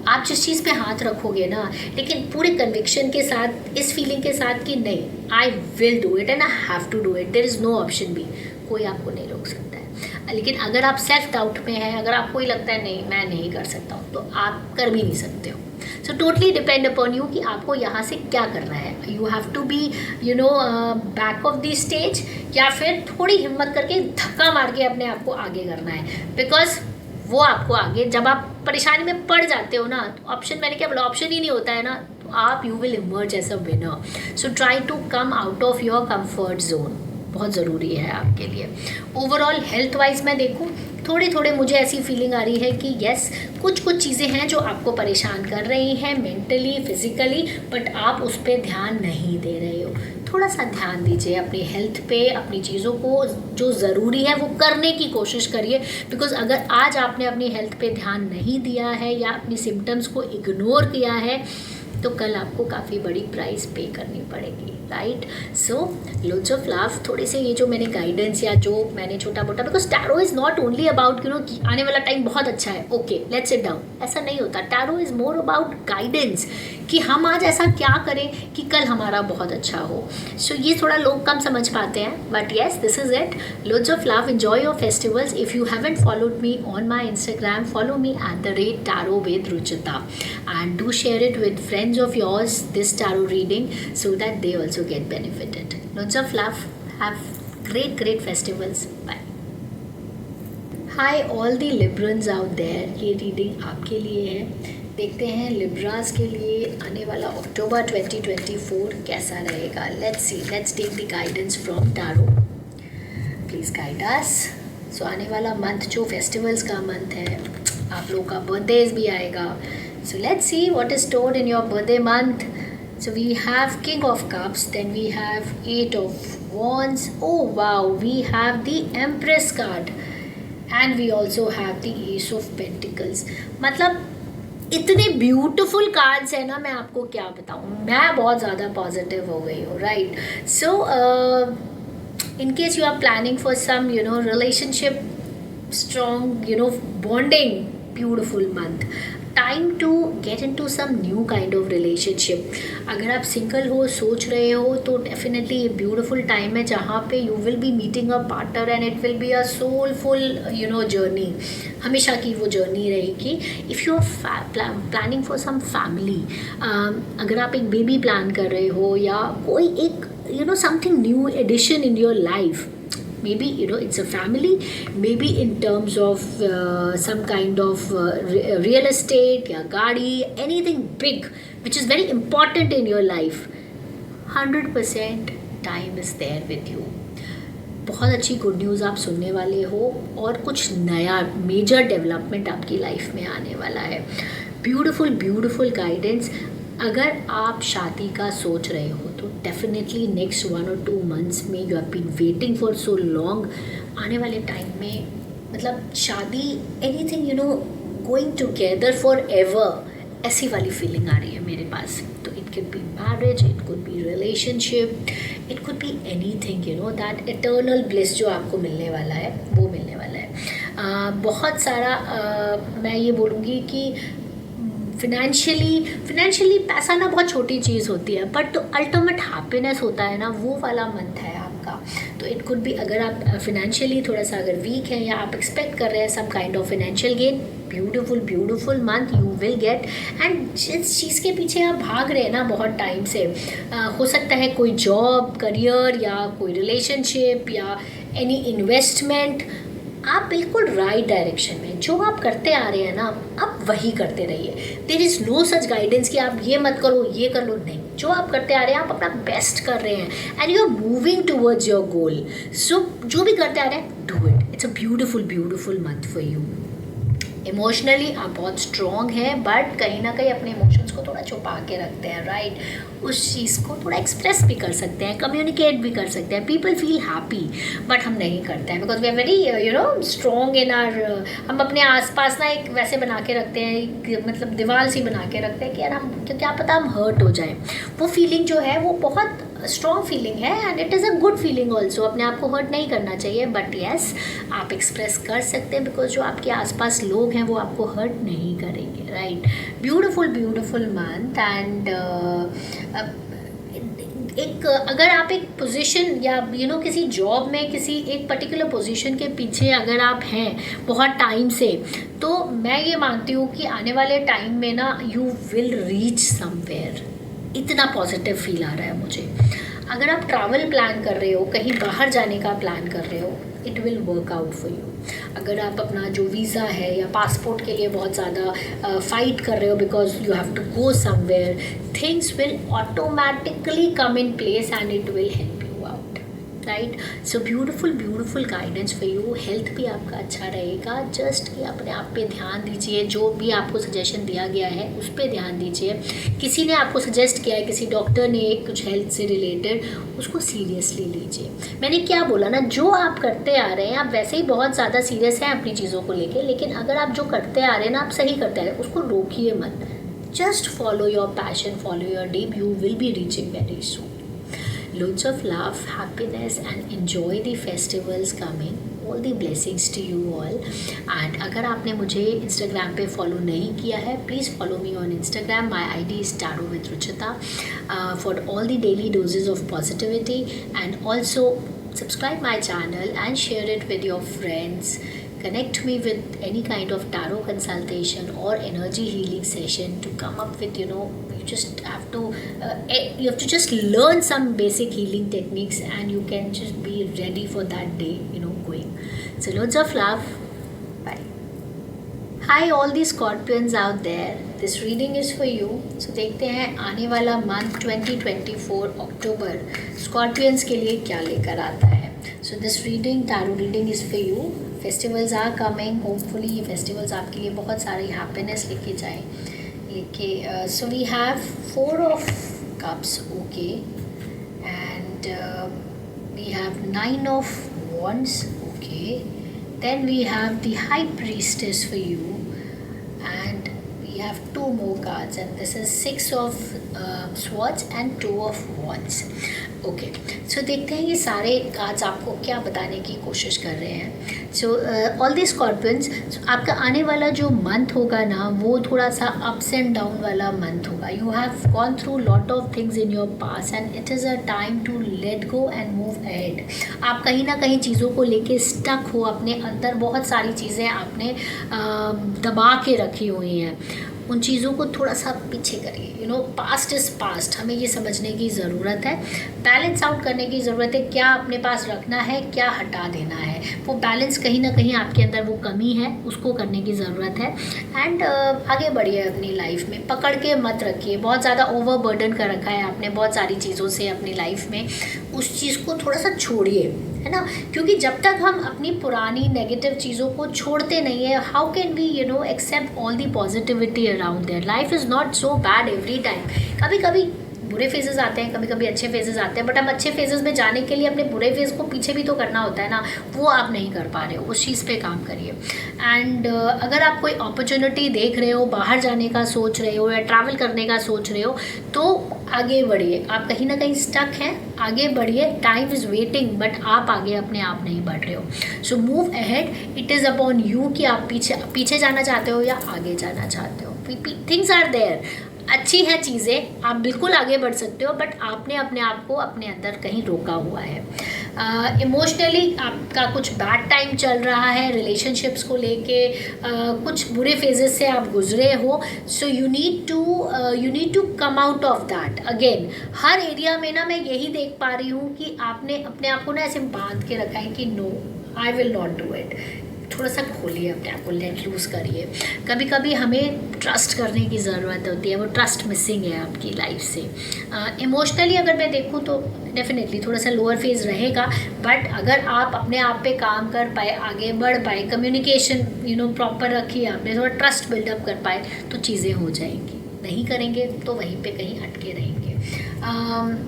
आप जिस चीज़ पे हाथ रखोगे ना, लेकिन पूरे कन्विक्शन के साथ, इस फीलिंग के साथ कि नहीं, I will do it and I have to do it, there is no option B. कोई आपको नहीं रोक सकता है. लेकिन अगर आप सेल्फ डाउट में हैं, अगर आपको ही लगता है नहीं मैं नहीं कर सकता हूँ, तो आप कर भी नहीं सकते हो. So totally depend upon you कि आपको यहाँ से क्या करना है. You have to be back of the stage, या फिर थोड़ी हिम्मत करके धक्का मार के अपने आप को आगे करना है. बिकॉज वो आपको आगे, जब आप परेशानी में पड़ जाते हो ना, तो ऑप्शन, मैंने क्या बोला, ऑप्शन ही नहीं होता है ना, तो आप you will emerge as a winner. So try to come out of your comfort zone, बहुत ज़रूरी है आपके लिए. ओवरऑल हेल्थ वाइज मैं देखूँ, थोड़े मुझे ऐसी फीलिंग आ रही है कि येस, कुछ चीज़ें हैं जो आपको परेशान कर रही हैं मेंटली, फिजिकली, बट आप उस पर ध्यान नहीं दे रहे हो. थोड़ा सा ध्यान दीजिए अपनी हेल्थ पे, अपनी चीज़ों को जो ज़रूरी है वो करने की कोशिश करिए. बिकॉज अगर आज आपने अपनी हेल्थ पे ध्यान नहीं दिया है या अपनी सिम्टम्स को इग्नोर किया है, तो कल आपको काफ़ी बड़ी प्राइस पे करनी पड़ेगी. Right. So loads of love. थोड़े से ये जो मैंने गाइडेंस या जो मैंने छोटा मोटा, because tarot is not only about कि आने वाला टाइम बहुत अच्छा है, ओके लेट्स सिट डाउन, ऐसा नहीं होता. Tarot is more about guidance कि हम आज ऐसा क्या करें कि कल हमारा बहुत अच्छा हो. सो ये थोड़ा लोग कम समझ पाते हैं, but yes, this is it. Loads of love, enjoy your festivals. If you haven't followed me on my Instagram, follow me at the rate tarot with Ruchita, and do share it with friends of yours, this tarot reading, so that they also get benefited. Loads of love. Have great festivals. Bye. Hi all the Librans out there. ये reading आपके लिए है. देखते हैं Libras के लिए आने वाला अक्टूबर 2024 कैसा रहेगा. Let's see, let's take the guidance from tarot. Please guide us. So आने वाला मंथ जो फेस्टिवल्स का मंथ है, आप लोगों का बर्थडेज भी आएगा. So let's see what is stored in your birthday month. So we have king of cups, then we have 8 of wands. Oh wow, we have the empress card and we also have the ace of pentacles. मतलब इतने beautiful cards है ना, मैं आपको क्या बताऊँ. मैं बहुत ज़्यादा पॉजिटिव हो गई हूँ. Right. So in case you are planning for some relationship, strong bonding, beautiful month. Time to get into some new kind of relationship. अगर आप सिंगल हो, सोच रहे हो, तो डेफिनेटली ये ब्यूटिफुल टाइम है जहाँ पे you will be meeting a partner and it will be a soulful journey. हमेशा की वो जर्नी रहेगी. If you are planning for some family, अगर आप एक बेबी प्लान कर रहे हो या कोई एक something new addition in your life, maybe it's a family, maybe in terms of some kind of real estate या गाड़ी, anything big which is very important in your life, 100% time is there with you. बहुत अच्छी good news आप सुनने वाले हो और कुछ नया मेजर डेवलपमेंट आपकी लाइफ में आने वाला है. Beautiful guidance. अगर आप शादी का सोच रहे हो तो डेफिनेटली नेक्स्ट 1 or 2 months में, you have been waiting for so long, आने वाले टाइम में मतलब शादी, anything going together forever, ऐसी वाली फीलिंग आ रही है मेरे पास. तो it could be marriage, it could be relationship, it could be anything. That eternal bliss जो आपको मिलने वाला है वो मिलने वाला है. बहुत सारा मैं ये बोलूँगी कि फिनेंशियली पैसा ना बहुत छोटी चीज़ होती है, बट तो अल्टीमेट हैप्पीनेस होता है ना, वो वाला मंथ है आपका. तो इट कुड बी, अगर आप फिनेंशियली थोड़ा सा अगर वीक है या आप एक्सपेक्ट कर रहे हैं some kind of financial gain, beautiful month you will get. And जिस चीज़ के पीछे आप भाग रहे हैं ना बहुत टाइम से, हो सकता है कोई जॉब, करियर या कोई रिलेशनशिप या एनी इन्वेस्टमेंट, आप बिल्कुल राइट डायरेक्शन में जो आप करते आ रहे हैं ना, आप वही करते रहिए. There is no such guidance कि आप ये मत करो, ये कर लो. नहीं, जो आप करते आ रहे हैं आप अपना बेस्ट कर रहे हैं and you are moving towards your goal. So जो भी करते आ रहे हैं, do it. It's a beautiful month for you. Emotionally आप बहुत स्ट्रॉन्ग हैं, बट कहीं ना कहीं अपने इमोशंस को थोड़ा छुपा के रखते हैं. राइट. उस चीज़ को थोड़ा एक्सप्रेस भी कर सकते हैं, कम्युनिकेट भी कर सकते हैं. पीपल फील हैप्पी, बट हम नहीं करते हैं because we are very strong in our. हम अपने आसपास ना एक वैसे बना के रखते हैं, मतलब दीवार सी बना के रखते हैं कि यार हम, क्योंकि क्या पता हम हर्ट हो जाएं. वो फीलिंग जो है वो बहुत स्ट्रॉन्ग फीलिंग है and it is a good feeling also. अपने आप को हर्ट नहीं करना चाहिए, बट येस आप एक्सप्रेस कर सकते हैं बिकॉज जो आपके आसपास लोग हैं वो आपको हर्ट नहीं करेंगे. राइट. Beautiful month. एंड एक अगर आप एक पोजीशन या किसी जॉब में किसी एक पर्टिकुलर पोजीशन के पीछे अगर आप हैं बहुत टाइम से, तो मैं ये मानती हूँ कि आने वाले टाइम में ना यू विल रीच समवेयर. इतना पॉजिटिव फील आ रहा है मुझे. अगर आप ट्रैवल प्लान कर रहे हो, कहीं बाहर जाने का प्लान कर रहे हो, it will work out for you. अगर आप अपना जो वीज़ा है या पासपोर्ट के लिए बहुत ज़्यादा फाइट कर रहे हो because you have to go somewhere, things will automatically come in place and it will help you out. Right. So beautiful guidance for you. Health भी आपका अच्छा रहेगा. जस्ट कि अपने आप पे ध्यान दीजिए. जो भी आपको सजेशन दिया गया है उस पर ध्यान दीजिए. किसी ने आपको सजेस्ट किया है, किसी डॉक्टर ने कुछ हेल्थ से रिलेटेड, उसको सीरियसली लीजिए. मैंने क्या बोला ना, जो आप करते आ रहे हैं, आप वैसे ही बहुत ज़्यादा सीरियस हैं अपनी चीज़ों को लेके, लेकिन अगर आप जो करते आ रहे हैं ना, आप सही करते आ रहे हैं, उसको रोकिए मत. Just follow your passion, follow your dream. You will be reaching very soon. Loads of love, happiness and enjoy the festivals coming. All the blessings to you all. And अगर आपने मुझे इंस्टाग्राम पे फॉलो नहीं किया है, please follow me on Instagram. My ID is Taro with Ruchita for all the daily doses of positivity, and also subscribe my channel and share it with your friends. Connect me with any kind of tarot consultation or energy healing session to come up with, you just have to you have to just learn some basic healing techniques, and you can just be ready for that day, going. So loads of love. Bye. Hi all the Scorpions out there. This reading is for you. So देखते हैं आने वाला month 2024 अक्टूबर Scorpions के लिए क्या लेकर आता है. So this reading, tarot reading is for you. Festivals are coming, hopefully ये फेस्टिवल्स आपके लिए बहुत सारी हैप्पीनेस लेके so we have 4 of cups, okay, and we have 9 of wands, okay, then we have the high priestess for you, and we have 2 more cards, and this is 6 of swords and 2 of wands. Okay, सो देखते हैं ये सारे cards आपको क्या बताने की कोशिश कर रहे हैं. सो ऑल दी स्कॉर्पियंस, आपका आने वाला जो मंथ होगा ना, वो थोड़ा सा अप्स एंड डाउन वाला मंथ होगा. You have gone through lot of things in your past and it is a time to let go and move ahead. आप कहीं ना कहीं चीज़ों को लेके स्टक हो, अपने अंदर बहुत सारी चीज़ें आपने दबा के रखी हुई हैं. उन चीज़ों को थोड़ा सा पीछे करिए. Past is past. हमें ये समझने की ज़रूरत है, बैलेंस आउट करने की ज़रूरत है. क्या अपने पास रखना है, क्या हटा देना है, वो बैलेंस कहीं ना कहीं आपके अंदर वो कमी है, उसको करने की ज़रूरत है. एंड आगे बढ़िए अपनी लाइफ में. पकड़ के मत रखिए. बहुत ज़्यादा ओवर बर्डन कर रखा है आपने बहुत सारी चीज़ों से अपनी लाइफ में. उस चीज़ को थोड़ा सा छोड़िए, है ना, क्योंकि जब तक हम अपनी पुरानी नेगेटिव चीज़ों को छोड़ते नहीं है, how can we accept all the positivity around there. Life is not so bad every time. कभी कभी बुरे फेजेस आते हैं, कभी कभी अच्छे फेजेस आते हैं, बट हम अच्छे फेजेस में जाने के लिए अपने बुरे फेज को पीछे भी तो करना होता है ना. वो आप नहीं कर पा रहे हो, उस चीज़ पे काम करिए. एंड अगर आप कोई अपॉर्चुनिटी देख रहे हो, बाहर जाने का सोच रहे हो या ट्रैवल करने का सोच रहे हो, तो आगे बढ़िए. आप कहीं ना कहीं स्टक हैं, आगे बढ़िए. टाइम इज़ वेटिंग, बट आप आगे अपने आप नहीं बढ़ रहे हो. So move ahead. It is upon you कि आप पीछे जाना चाहते हो या आगे जाना चाहते हो. Things are there. अच्छी है चीज़ें, आप बिल्कुल आगे बढ़ सकते हो, बट आपने अपने आप को अपने अंदर कहीं रोका हुआ है. इमोशनली आपका कुछ बैड टाइम चल रहा है, रिलेशनशिप्स को लेके कुछ बुरे फेजेस से आप गुजरे हो. So you need to come out of that. Again हर एरिया में ना मैं यही देख पा रही हूँ कि आपने अपने आप को ना ऐसे बांध के रखा है कि no, I will not do it. थोड़ा सा खोलिए अपने आप को, लेट लूज़ करिए. कभी कभी हमें ट्रस्ट करने की ज़रूरत होती है, वो ट्रस्ट मिसिंग है आपकी लाइफ से. इमोशनली अगर मैं देखूँ तो डेफिनेटली थोड़ा सा लोअर फेज रहेगा, बट अगर आप अपने आप पे काम कर पाए, आगे बढ़ पाए, कम्युनिकेशन प्रॉपर रखिए, आपने थोड़ा ट्रस्ट बिल्डअप कर पाए, तो चीज़ें हो जाएंगी. नहीं करेंगे तो वहीं पे कहीं अटके रहेंगे.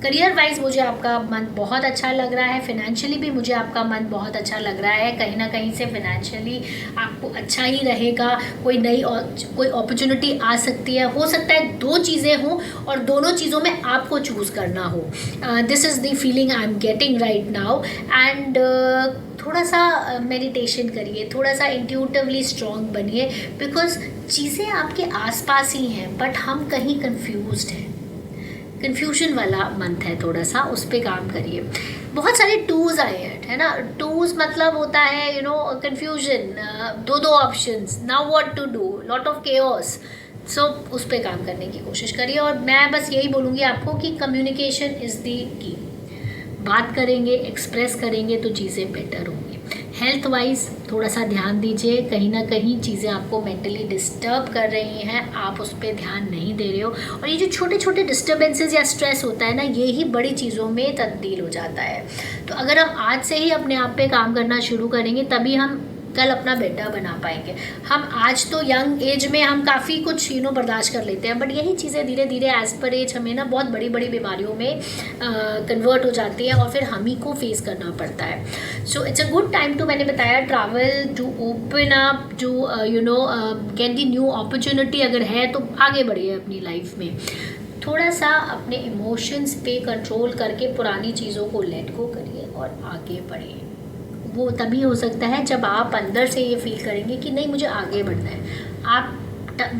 करियर वाइज मुझे आपका मंथ बहुत अच्छा लग रहा है. फाइनेंशियली भी मुझे आपका मंथ बहुत अच्छा लग रहा है. कहीं ना कहीं से फाइनेंशियली आपको अच्छा ही रहेगा. कोई अपॉर्चुनिटी आ सकती है. हो सकता है 2 चीज़ें हों और दोनों चीज़ों में आपको चूज़ करना हो. This is the feeling I am getting right now. And थोड़ा सा मेडिटेशन करिए, थोड़ा सा इंट्यूटिवली स्ट्रॉन्ग बनिए, बिकॉज चीज़ें आपके आसपास ही हैं, बट हम कहीं कंफ्यूज्ड हैं. कन्फ्यूजन वाला मंथ है, थोड़ा सा उस पर काम करिए. बहुत सारे टूज आए हैं, है ना. टूज मतलब होता है confusion, 2 options, now what to do, lot of chaos. So उस पर काम करने की कोशिश करिए. और मैं बस यही बोलूँगी आपको कि कम्युनिकेशन इज़ दी की. बात करेंगे, एक्सप्रेस करेंगे तो चीज़ें बेटर होंगी. हेल्थ वाइज थोड़ा सा ध्यान दीजिए. कहीं ना कहीं चीज़ें आपको मेंटली डिस्टर्ब कर रही हैं, आप उस पर ध्यान नहीं दे रहे हो. और ये जो छोटे छोटे डिस्टर्बेंसेस या स्ट्रेस होता है ना, ये ही बड़ी चीज़ों में तब्दील हो जाता है. तो अगर हम आज से ही अपने आप पे काम करना शुरू करेंगे, तभी हम कल अपना बेटा बना पाएंगे. हम आज तो यंग एज में हम काफ़ी कुछ बर्दाश्त कर लेते हैं, बट यही चीज़ें धीरे धीरे एज पर एज हमें ना बहुत बड़ी बड़ी बीमारियों में कन्वर्ट हो जाती है और फिर हम ही को फेस करना पड़ता है. So it's a good time to, मैंने बताया, travel, to open up, to get the new opportunity. अगर है तो आगे बढ़िए अपनी लाइफ में. थोड़ा सा अपने इमोशंस पे कंट्रोल करके पुरानी चीज़ों को लेट गो करिए और आगे बढ़िए. वो तभी हो सकता है जब आप अंदर से ये फील करेंगे कि नहीं मुझे आगे बढ़ना है। आप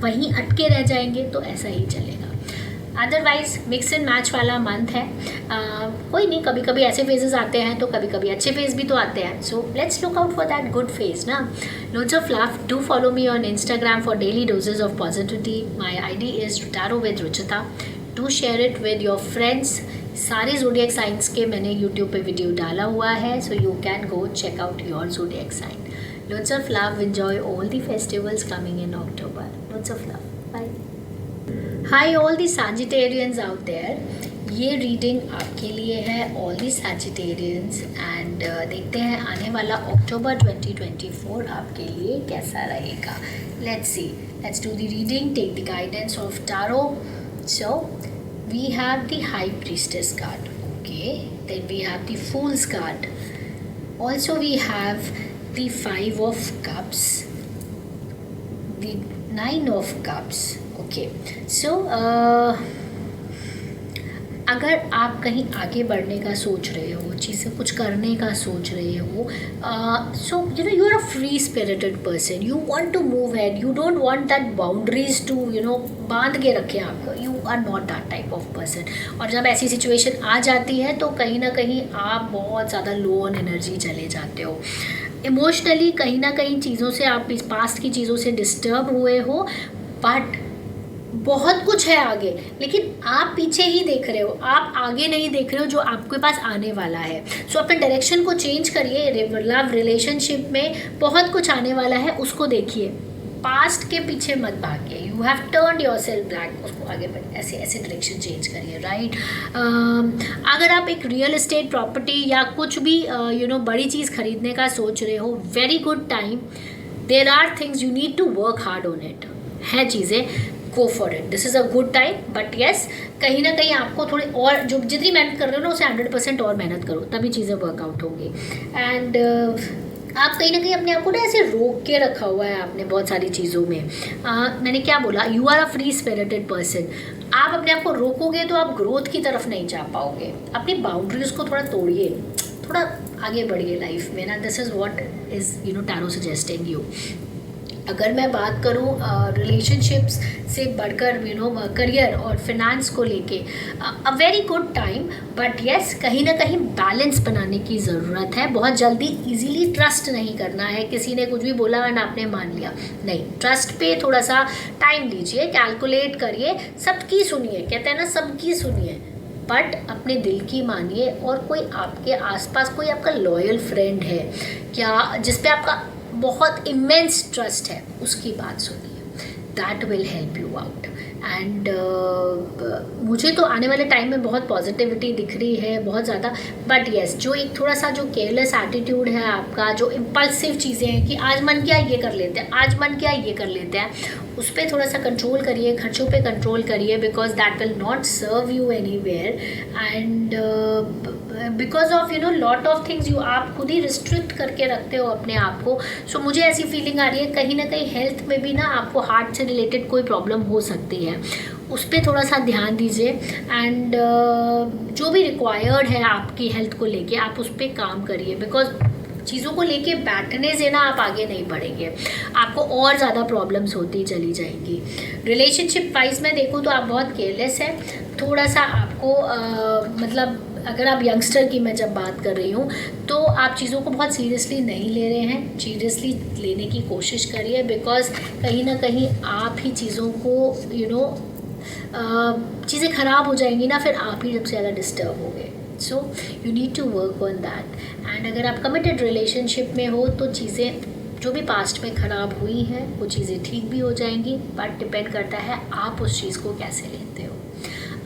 वहीं अटके रह जाएंगे तो ऐसा ही चलेगा। अदरवाइज मिक्स एंड मैच वाला मंथ है। कोई नहीं, कभी कभी ऐसे फेजेस आते हैं तो कभी कभी अच्छे फेज भी तो आते हैं। So let's look out for that good phase ना। Loads of love. Do follow me on Instagram for daily doses of positivity. My ID is Tarot with Ruchita. Do share it with your friends. सारे zodiac signs के मैंने YouTube पे video डाला हुआ है, so you can go check out your zodiac sign. Loads of love. Enjoy all the festivals coming in October. Loads of love. Bye. Hi all the Sagittarians out there. ये reading आपके लिए है, all the Sagittarians. And देखते हैं आने वाला अक्टूबर 2024 आपके लिए कैसा रहेगा। Let's see, let's do the reading, take the guidance of tarot. So we have the high priestess card, okay, then we have the fool's card, also we have the 5 of cups, the 9 of cups. ओके, सो अगर आप कहीं आगे बढ़ने का सोच रहे हो, चीज़ें कुछ करने का सोच रहे हो, so you know you are a free spirited person, you want to move head, you don't want that boundaries to बांध के रखें आपको, you are not that type of person. और जब ऐसी सिचुएशन आ जाती है तो कहीं ना कहीं आप बहुत ज़्यादा लो ऑन एनर्जी चले जाते हो। इमोशनली कहीं ना कहीं चीज़ों से आप इस पास्ट की चीज़ों से डिस्टर्ब हुए हो, बट बहुत कुछ है आगे, लेकिन आप पीछे ही देख रहे हो, आप आगे नहीं देख रहे हो जो आपके पास आने वाला है। सो अपने डायरेक्शन को चेंज करिए। लव रिलेशनशिप में बहुत कुछ आने वाला है, उसको देखिए, पास्ट के पीछे मत भागिए। You have turned yourself back, उसको आगे बढ़ ऐसे ऐसे डायरेक्शन चेंज करिए, राइट। अगर आप एक रियल एस्टेट प्रॉपर्टी या कुछ भी बड़ी चीज़ खरीदने का सोच रहे हो, very good time. There are things you need to work hard on it, है चीज़ें, go for it, this is a good time. But yes, कहीं ना कहीं आपको थोड़ी और जो जितनी मेहनत कर रहे हो ना उससे 100% और मेहनत करो, तभी चीज़ें वर्कआउट होंगी। एंड आप कहीं ना कहीं अपने आप को ना ऐसे रोक के रखा हुआ है आपने बहुत सारी चीज़ों में। मैंने क्या बोला, you are a free spirited person. आप अपने आप को रोकोगे तो आप ग्रोथ की तरफ नहीं जा पाओगे। अपनी बाउंड्रीज को थोड़ा तोड़िए, थोड़ा आगे बढ़िए लाइफ में ना। This is what is tarot suggesting you. अगर मैं बात करूं रिलेशनशिप्स से बढ़कर करियर और फिनेंस को लेके, a very good time, but yes कहीं ना कहीं बैलेंस बनाने की ज़रूरत है। बहुत जल्दी इजीली ट्रस्ट नहीं करना है, किसी ने कुछ भी बोला और आपने मान लिया, नहीं। ट्रस्ट पे थोड़ा सा टाइम लीजिए, कैलकुलेट करिए, सबकी सुनिए, कहते हैं ना सबकी सुनिए, बट अपने दिल की मानिए। और कोई आपके आसपास कोई आपका लॉयल फ्रेंड है क्या, जिस पे आपका बहुत इमेंस ट्रस्ट है, उसकी बात सुनिए, that will help you out. And मुझे तो आने वाले टाइम में बहुत पॉजिटिविटी दिख रही है, बहुत ज़्यादा। बट येस, जो एक थोड़ा सा जो केयरलेस एटीट्यूड है आपका, जो इम्पल्सिव चीज़ें हैं कि आज मन किया ये कर लेते हैं, आज मन किया ये कर लेते हैं, उस पर थोड़ा सा कंट्रोल करिए, खर्चों पे कंट्रोल करिए, because that will not serve you anywhere. And because of lot of things आप खुद ही रिस्ट्रिक्ट करके रखते हो अपने आप को। सो मुझे ऐसी फीलिंग आ रही है कहीं ना कहीं हेल्थ में भी ना आपको हार्ट से रिलेटेड कोई प्रॉब्लम हो सकती है, उस पर थोड़ा सा ध्यान दीजिए। एंड जो भी रिक्वायर्ड है आपकी हेल्थ को लेके आप उस पर काम करिए, बिकॉज चीज़ों को लेके बैठने से ना आप आगे नहीं बढ़ेंगे, आपको और ज़्यादा प्रॉब्लम्स होती चली जाएंगी। रिलेशनशिप वाइज में देखूँ तो आप बहुत केयरलेस है, थोड़ा सा आपको मतलब अगर आप यंगस्टर की मैं जब बात कर रही हूँ तो आप चीज़ों को बहुत सीरियसली नहीं ले रहे हैं, सीरियसली लेने की कोशिश करिए, बिकॉज कहीं ना कहीं आप ही चीज़ों को चीज़ें ख़राब हो जाएंगी ना, फिर आप ही सबसे ज़्यादा डिस्टर्ब होंगे। So you need to work on that. And अगर आप कमिटेड रिलेशनशिप में हो तो चीज़ें जो भी पास्ट में ख़राब हुई हैं वो चीज़ें ठीक भी हो जाएंगी, बट डिपेंड करता है आप उस चीज़ को कैसे लेते हो।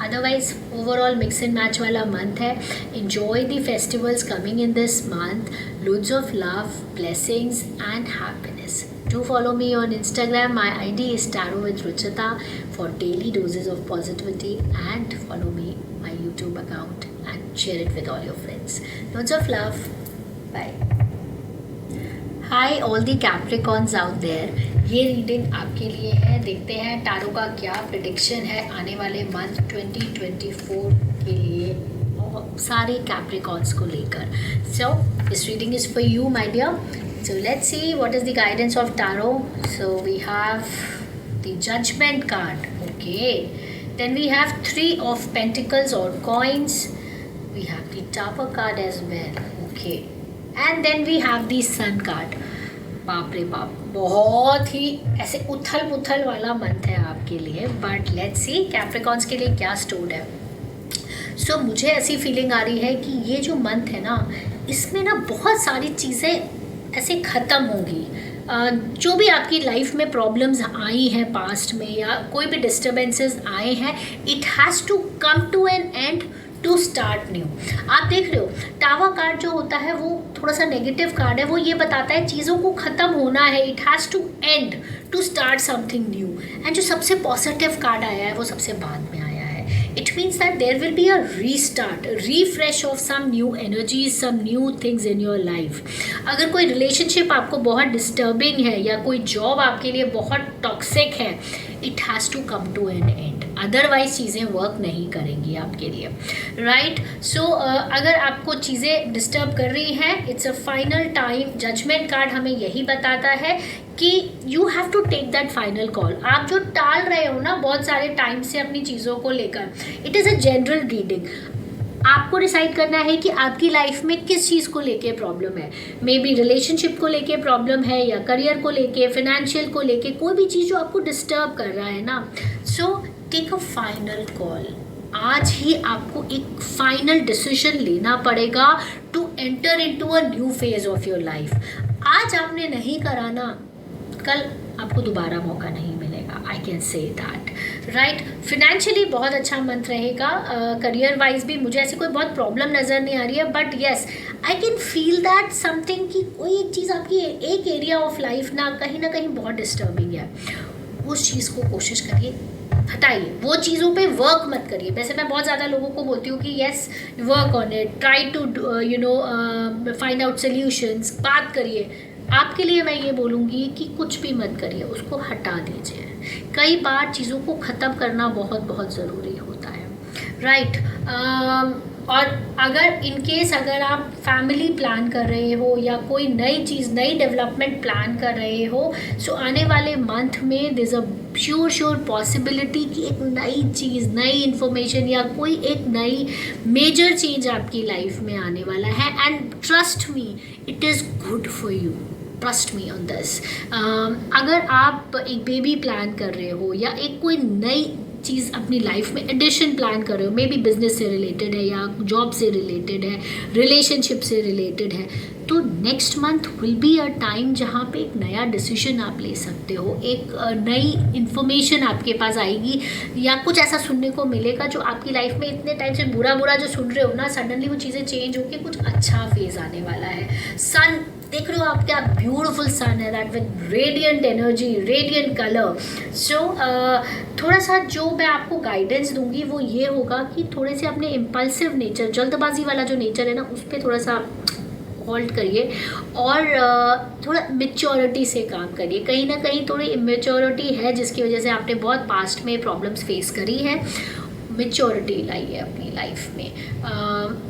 Otherwise overall mix and match वाला मंथ है। enjoy the festivals coming in this month. Loads of love, blessings and happiness. Do follow me on Instagram. My ID is Tarot with Ruchita for daily doses of positivity, and follow me my YouTube account and share it with all your friends. Loads of love. Bye. Hi all the Capricorns out there. ये reading आपके लिए है। देखते हैं tarot का क्या prediction है आने वाले मंथ 2024 के लिए सारे कैप्रिकॉर्न्स को लेकर. So this reading is for you my dear. So let's see what is the guidance of tarot. So we have the judgment card. Okay, then we have 3 of Pentacles or coins. We have the Tower card as well. Okay, and then we have the Sun card. बाप रे बाप, बहुत ही ऐसे उथल पुथल वाला month है आपके लिए. बट लेट्स सी कैप्रिकॉर्न्स के लिए क्या स्टोर्ड है. सो मुझे ऐसी फीलिंग आ रही है कि ये जो मंथ है ना, इसमें ना बहुत सारी चीज़ें ऐसे ख़त्म होंगी. जो भी आपकी लाइफ में प्रॉब्लम्स आई हैं पास्ट में या कोई भी डिस्टर्बेंसेस आए हैं, it has to come to an end to start new. आप देख रहे हो टावर कार्ड जो होता है वो थोड़ा सा नेगेटिव कार्ड है. वो ये बताता है चीज़ों को ख़त्म होना है. It has to end to start something new. And जो सबसे पॉजिटिव कार्ड आया है वो सबसे बाद में आया है. It means that there will be a restart, refresh of some new energies, some new things in your life. अगर कोई रिलेशनशिप आपको बहुत डिस्टर्बिंग है या कोई जॉब आपके लिए बहुत टॉक्सिक है, it has to come to an end. Otherwise चीज़ें वर्क नहीं करेंगी आपके लिए. राइट. सो अगर आपको चीज़ें डिस्टर्ब कर रही हैं, it's a final time. Judgment card हमें यही बताता है कि you have to take that final call. आप जो टाल रहे हो ना बहुत सारे टाइम से अपनी चीज़ों को लेकर, it is a general reading. आपको डिसाइड करना है कि आपकी लाइफ में किस चीज़ को लेके प्रॉब्लम है. मे बी रिलेशनशिप को लेके प्रॉब्लम है, या करियर को लेके, फिनेंशियल को लेके, कोई भी चीज़ जो आपको डिस्टर्ब कर रहा है ना. So take a final call. आज ही आपको एक फाइनल डिसीजन लेना पड़ेगा to enter into a new phase of your life. आज आपने नहीं करा ना, कल आपको दोबारा मौका नहीं मिलेगा. आई can say that. Right. Financially बहुत अच्छा मंथ रहेगा. करियर वाइज भी मुझे ऐसी कोई बहुत प्रॉब्लम नज़र नहीं आ रही है. But yes, I can feel that something कि कोई एक चीज़ आपकी एक एरिया ऑफ लाइफ ना कहीं बहुत डिस्टर्बिंग है. उस चीज़ को कोशिश करिए हटाइए. वो चीज़ों पे वर्क मत करिए. वैसे मैं बहुत ज़्यादा लोगों को बोलती हूँ कि yes work on it, try to find out solutions. बात करिए. आपके लिए मैं ये बोलूँगी कि कुछ भी मत करिए, उसको हटा दीजिए. कई बार चीज़ों को ख़त्म करना बहुत बहुत ज़रूरी होता है. राइट. और अगर इन केस अगर आप फैमिली प्लान कर रहे हो या कोई नई चीज़, नई डेवलपमेंट प्लान कर रहे हो, सो आने वाले मंथ में दिस अ श्योर पॉसिबिलिटी कि एक नई चीज़, नई इन्फॉर्मेशन या कोई एक नई मेजर चेंज आपकी लाइफ में आने वाला है. And trust me, it is good for you. Trust me on this. अगर आप एक बेबी प्लान कर रहे हो या एक कोई नई चीज़ अपनी लाइफ में एडिशन प्लान कर रहे हो, मे बी बिजनेस से रिलेटेड है या जॉब से रिलेटेड है, रिलेशनशिप से रिलेटेड है, तो next month will be a time जहाँ पे एक नया डिसीजन आप ले सकते हो. एक नई इन्फॉर्मेशन आपके पास आएगी या कुछ ऐसा सुनने को मिलेगा जो आपकी लाइफ में इतने टाइम से बुरा जो सुन रहे हो ना, सडनली वो चीज़ें चेंज होकर कुछ अच्छा फेज आने वाला है. सन देख रहे हो आप, क्या ब्यूटीफुल सन है that with radiant energy, radiant colour. So थोड़ा सा जो मैं आपको गाइडेंस दूंगी वो ये होगा कि थोड़े से अपने इम्पल्सिव नेचर, जल्दबाजी वाला जो नेचर है ना, उस पर थोड़ा सा होल्ड करिए और थोड़ा मेच्योरिटी से काम करिए. कहीं ना कहीं थोड़ी इमेच्योरिटी है जिसकी वजह से आपने बहुत पास्ट में प्रॉब्लम्स फेस करी है. मेच्योरिटी लाइए अपनी लाइफ में.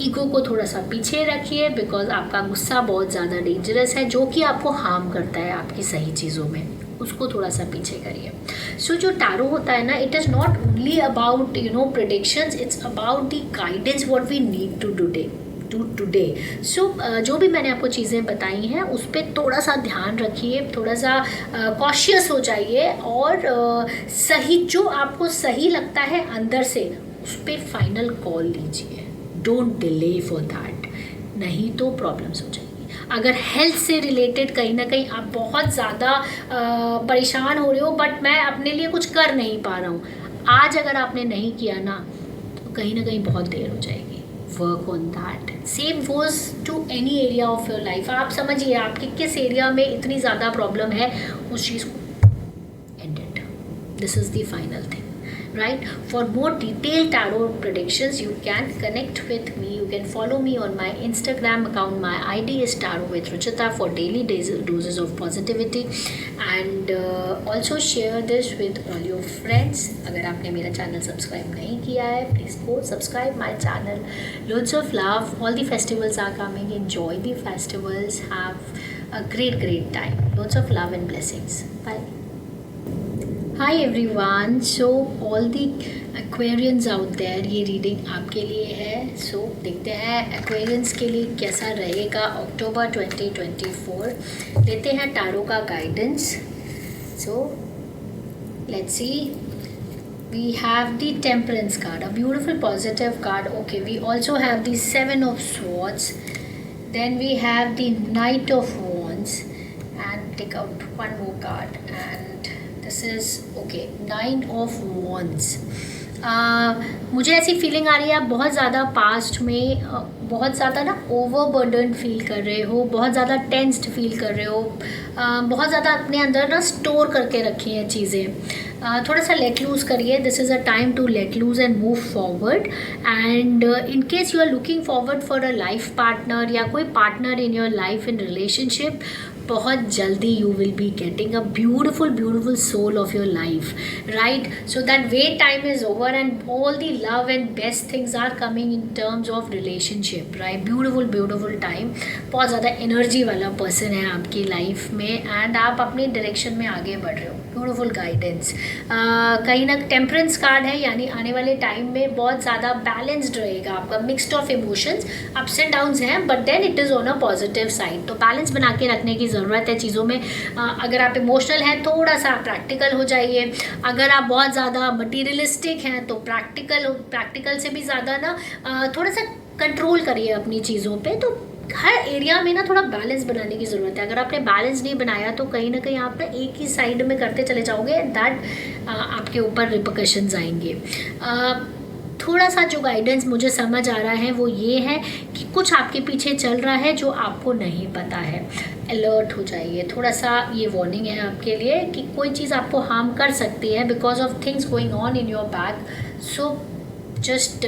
ईगो को थोड़ा सा पीछे रखिए बिकॉज आपका गुस्सा बहुत ज़्यादा डेंजरस है जो कि आपको हार्म करता है आपकी सही चीज़ों में. उसको थोड़ा सा पीछे करिए. सो जो टैरो होता है ना, it is not only about predictions, it's about the guidance what we need to today. So जो भी मैंने आपको चीज़ें बताई हैं उस पर थोड़ा सा ध्यान रखिए, थोड़ा सा कॉशियस हो जाइए और सही जो आपको सही लगता है अंदर से उस पर फाइनल कॉल लीजिए. डोंट डिले फॉर दैट, नहीं तो प्रॉब्लम्स हो जाएगी. अगर हेल्थ से रिलेटेड कहीं ना कहीं आप बहुत ज़्यादा परेशान हो रहे हो बट मैं अपने लिए कुछ कर नहीं पा रहा हूँ, आज अगर आपने नहीं किया ना तो कहीं ना कहीं बहुत देर हो जाएगी. Work on that. Same goes to any area of your life. आप समझिए आपके किस एरिया में इतनी ज़्यादा प्रॉब्लम है, उस चीज़ को and it. This is the final thing. right? For more detailed tarot predictions, you can connect with me. You can follow me on my Instagram account. My ID is Tarot with Ruchita for daily doses of positivity. And also share this with all your friends. अगर आपने मेरा channel subscribe नहीं किया है, please go subscribe my channel. Loads of love. All the festivals are coming. Enjoy the festivals. Have a great time. Loads of love and blessings. Bye. Hi everyone. So all the Aquarians out there, ये reading आपके लिए है. So देखते हैं Aquarians के लिए कैसा रहेगा अक्टूबर 2024. लेते हैं टारो का guidance. So let's see. We have the Temperance card, a beautiful positive card. Okay, we also have the Seven of Swords. Then we have the Knight of Wands, and take out one more card, and this is okay, Nine of Wands. मुझे ऐसी feeling आ रही है आप बहुत ज़्यादा past में बहुत ज़्यादा ना ओवरबर्डन फील कर रहे हो, बहुत ज़्यादा टेंस्ड फील कर रहे हो, बहुत ज़्यादा अपने अंदर ना स्टोर करके रखी हैं चीज़ें. थोड़ा सा लेट लूज़ करिए. This is a time to let loose and move forward. And in case you are looking forward for a life partner या कोई partner in your life in relationship, बहुत जल्दी you will be getting a beautiful soul of your life, right? So that wait time is over and all the love and best things are coming in terms of relationship, right? Beautiful time. बहुत ज़्यादा energy वाला person है आपकी life में and आप अपनी direction में आगे बढ़ रहे हो. Beautiful guidance. कहीं ना टेम्परेंस कार्ड है, यानी आने वाले टाइम में बहुत ज़्यादा बैलेंस्ड रहेगा आपका. Mixed of emotions, ups and downs हैं, but then it is on a positive side. तो बैलेंस बना के रखने की ज़रूरत है चीज़ों में. अगर आप इमोशनल हैं थोड़ा सा प्रैक्टिकल हो जाइए. अगर आप बहुत ज़्यादा मटीरियलिस्टिक हैं तो प्रैक्टिकल से भी ज़्यादा ना थोड़ा सा कंट्रोल करिए अपनी चीज़ों पे. तो हर एरिया में ना थोड़ा बैलेंस बनाने की ज़रूरत है. अगर आपने बैलेंस नहीं बनाया तो कहीं ना कहीं आप ना एक ही साइड में करते चले जाओगे, दैट आपके ऊपर रिपरकशंस आएंगे. थोड़ा सा जो गाइडेंस मुझे समझ आ रहा है वो ये है कि कुछ आपके पीछे चल रहा है जो आपको नहीं पता है. अलर्ट हो जाइए. थोड़ा सा ये वार्निंग है आपके लिए कि कोई चीज़ आपको हार्म कर सकती है because of things going on in your back. So just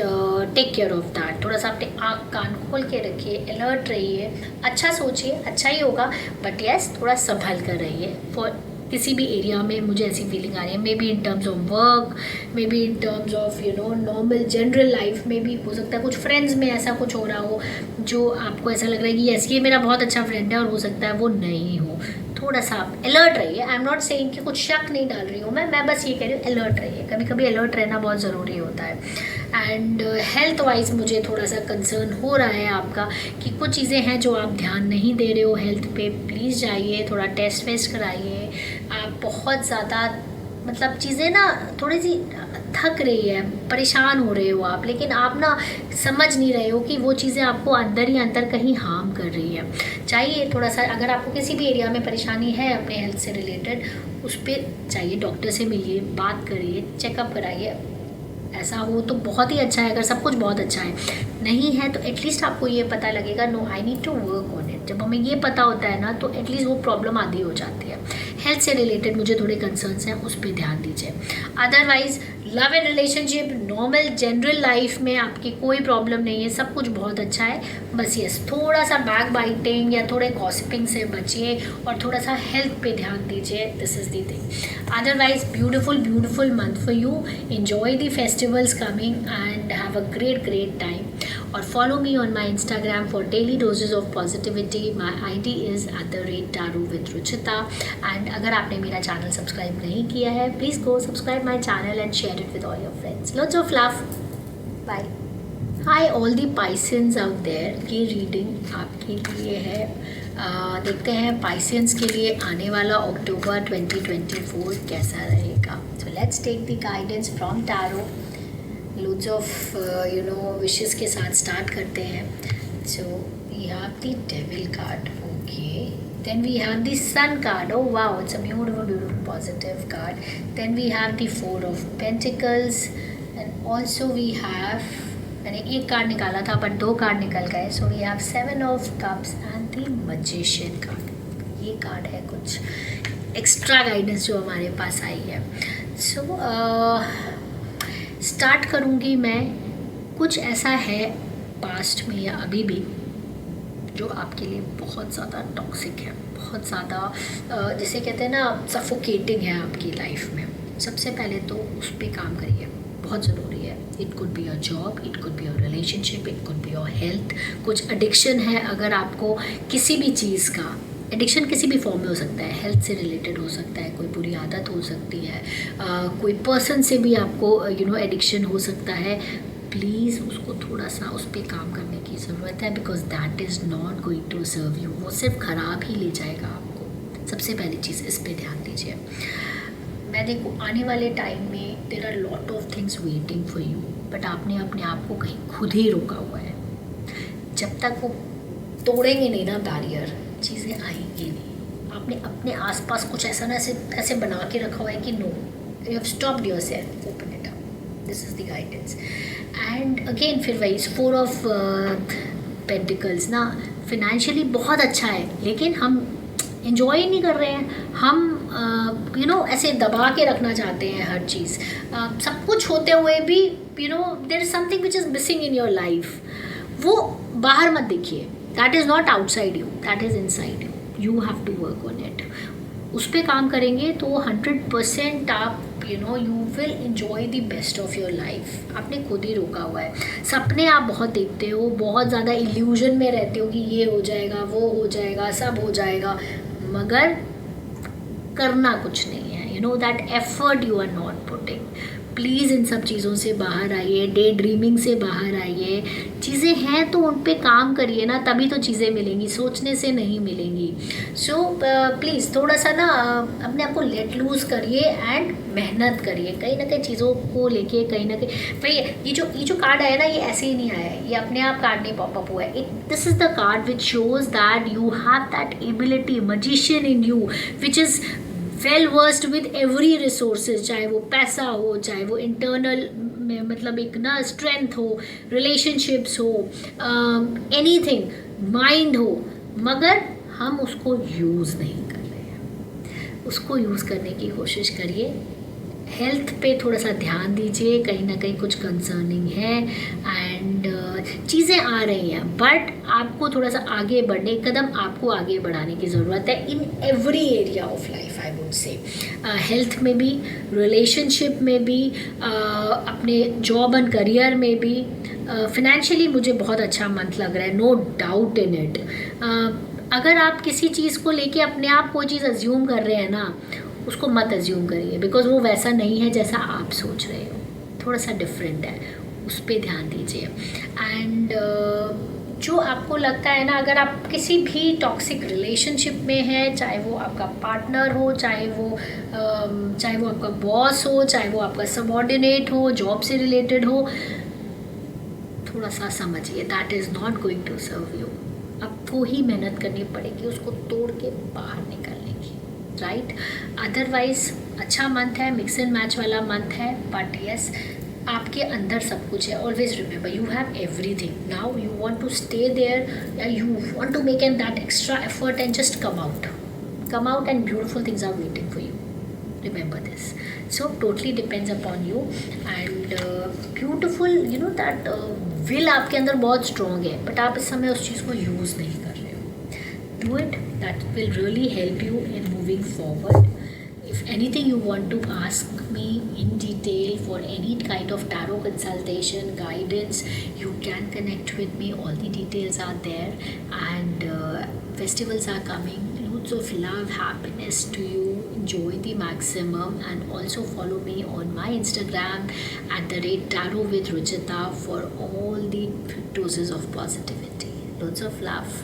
take care of that. थोड़ा सा अपने आँख कान खोल के रखिए, अलर्ट रहिए, अच्छा सोचिए, अच्छा ही होगा, बट यस थोड़ा संभल कर रहिए. फॉर किसी भी एरिया में मुझे ऐसी फीलिंग आ रही है, may be in terms of work, may be in terms of normal general life में भी हो सकता है. कुछ फ्रेंड्स में ऐसा कुछ हो रहा हो जो आपको ऐसा लग रहा है कि यस ये मेरा बहुत अच्छा फ्रेंड है, और हो सकता है वो नहीं हो. थोड़ा सा आप अलर्ट रहिए. आई एम नॉट सेइंग कि कुछ शक नहीं डाल रही हूँ मैं बस ये कह रही हूँ अलर्ट रहिए. कभी कभी अलर्ट रहना बहुत ज़रूरी होता है. एंड हेल्थ वाइज मुझे थोड़ा सा कंसर्न हो रहा है आपका कि कुछ चीज़ें हैं जो आप ध्यान नहीं दे रहे हो हेल्थ पे. प्लीज़ जाइए, थोड़ा टेस्ट वेस्ट कराइए. आप बहुत ज़्यादा मतलब चीज़ें ना थोड़ी सी थक रही है, परेशान हो रहे हो आप, लेकिन आप ना समझ नहीं रहे हो कि वो चीज़ें आपको अंदर ही अंदर कहीं हार्म कर रही है. चाहिए थोड़ा सा, अगर आपको किसी भी एरिया में परेशानी है अपने हेल्थ से रिलेटेड, उस पर चाहिए डॉक्टर से मिलिए, बात करिए, चेकअप कराइए. ऐसा हो तो बहुत ही अच्छा है. अगर सब कुछ बहुत अच्छा है, नहीं है तो एटलीस्ट आपको ये पता लगेगा no I need to work on it. जब हमें ये पता होता है ना तो एटलीस्ट वो प्रॉब्लम आधी हो जाती है. हेल्थ से रिलेटेड मुझे थोड़े कंसर्न्स हैं, उस पर ध्यान दीजिए. Otherwise love and relationship, normal general life में आपकी कोई प्रॉब्लम नहीं है, सब कुछ बहुत अच्छा है. बस यस थोड़ा सा बैक बाइटिंग या थोड़े गॉसिपिंग से बचिए और थोड़ा सा हेल्थ पे ध्यान दीजिए. This is the thing. Otherwise beautiful month for you. Enjoy the festivals coming and have a great time. और follow me on my Instagram for daily doses of positivity. My ID is @tarot_with_ruchita. And अगर आपने मेरा channel subscribe नहीं किया है, please go subscribe my channel and share it with all your friends. Lots of love. Bye. Hi all the Pisceans out there. ये reading आपके लिए है. देखते हैं पाइसियंस के लिए आने वाला अक्टूबर 2024 कैसा रहेगा. So let's take the guidance from tarot. Loads of wishes के साथ स्टार्ट करते हैं. So we have the Devil card. Okay. Then we have the Sun card. Oh wow, it's a beautiful positive card. Then we have the Four of Pentacles, and also we have, मैंने एक card निकाला था but दो card निकल गए. So we have 7 of Cups and the Magician card. ये card है कुछ एक्स्ट्रा गाइडेंस जो हमारे पास आई है. सो स्टार्ट करूँगी मैं, कुछ ऐसा है पास्ट में या अभी भी जो आपके लिए बहुत ज़्यादा टॉक्सिक है, बहुत ज़्यादा जिसे कहते हैं ना सफोकेटिंग है आपकी लाइफ में। सबसे पहले तो उस पर काम करिए, बहुत ज़रूरी है। It could be your job, it could be your relationship, it could be your health. कुछ एडिक्शन है, अगर आपको किसी भी चीज़ का एडिक्शन किसी भी फॉर्म में हो सकता है, हेल्थ से रिलेटेड हो सकता है, कोई बुरी आदत हो सकती है, कोई पर्सन से भी आपको एडिक्शन हो सकता है। प्लीज़ उसको थोड़ा सा उस पर काम करने की ज़रूरत है, because that is not going to serve you. वो सिर्फ ख़राब ही ले जाएगा आपको। सबसे पहली चीज़ इस पर ध्यान दीजिए। मैं देखो आने वाले टाइम में there are lot of things waiting for you, but आपने अपने आप को कहीं खुद ही रोका हुआ है। जब तक वो तोड़ेंगे नहीं ना बैरियर, चीज़ें आएंगी नहीं। आपने अपने आसपास कुछ ऐसा ना ऐसे बना के रखा हुआ है कि no, you have stopped yourself, open it up, this is the guidance. And again फिर वही 4 ऑफ पेंटिकल्स ना, फिनेंशियली बहुत अच्छा है, लेकिन हम इन्जॉय नहीं कर रहे हैं। हम ऐसे दबा के रखना चाहते हैं हर चीज़। सब कुछ होते हुए भी there is something which is missing in your life. वो बाहर मत देखिए, that is not outside you, that is inside you. You have to work on it. उस पर काम करेंगे तो 100% आप you will enjoy the best of your life. आपने खुद ही रोका हुआ है। सपने आप बहुत देखते हो, बहुत ज़्यादा इल्यूजन में रहते हो कि ये हो जाएगा, वो हो जाएगा, सब हो जाएगा, मगर करना कुछ नहीं है। That effort you are not putting. Please इन सब चीज़ों से बाहर आइए, डे ड्रीमिंग से बाहर आइए। चीज़ें हैं तो उन पे काम करिए ना, तभी तो चीज़ें मिलेंगी, सोचने से नहीं मिलेंगी। सो प्लीज़ थोड़ा सा ना अपने आप को लेट लूज़ करिए एंड मेहनत करिए। कहीं ना कहीं चीज़ों को लेके कहीं ना कहीं भाई ये जो कार्ड आया ना, ये ऐसे ही नहीं आया है, ये अपने आप कार्ड नहीं पॉपअप हुआ है। This is the card which shows that you have that ability, magician in you, which is well versed with every resources, चाहे वो पैसा हो, चाहे वो इंटरनल में मतलब एक ना स्ट्रेंथ हो, रिलेशनशिप्स हो, एनीथिंग, माइंड हो, मगर हम उसको यूज़ नहीं कर रहे हैं। उसको यूज़ करने की कोशिश करिए। हेल्थ पे थोड़ा सा ध्यान दीजिए, कहीं ना कहीं कुछ कंसर्निंग है एंड चीज़ें आ रही हैं, बट आपको थोड़ा सा आगे बढ़ने, कदम आपको आगे बढ़ाने की ज़रूरत है in every area of life. I would say health में भी, रिलेशनशिप में भी, अपने जॉब एंड करियर में भी। फिनेंशियली मुझे बहुत अच्छा मंथ लग रहा है, नो डाउट इन इट। अगर आप किसी चीज़ को लेके अपने आप कोई चीज़ अज्यूम कर रहे हैं ना, उसको मत अज्यूम करिए, बिकॉज वो वैसा नहीं है जैसा आप सोच रहे हो, थोड़ा सा डिफरेंट है, उस पर ध्यान दीजिए। एंड जो आपको लगता है ना, अगर आप किसी भी टॉक्सिक रिलेशनशिप में हैं, चाहे वो आपका पार्टनर हो, चाहे वो आपका बॉस हो, चाहे वो आपका सबऑर्डिनेट हो, जॉब से रिलेटेड हो, थोड़ा सा समझिए, that is not going to serve you. आपको ही मेहनत करनी पड़ेगी उसको तोड़ के बाहर निकलने की, राइट? अदरवाइज अच्छा मंथ है, मिक्स एंड मैच वाला मंथ है, बट यस आपके अंदर सब कुछ है। Always remember you have everything. Now you want to stay there, you want to make an that extra effort and just come out and beautiful things are waiting for you. Remember this. So totally depends upon you and beautiful, that will आपके अंदर बहुत strong है, but आप इस समय उस चीज़ को use नहीं कर रहे हो। Do it. That will really help you in moving forward. If anything you want to ask me in detail for any kind of tarot consultation, guidance, you can connect with me. All the details are there, and festivals are coming. Loads of love, happiness to you. Enjoy the maximum, and also follow me on my Instagram @tarot with Ruchita for all the doses of positivity. Loads of love.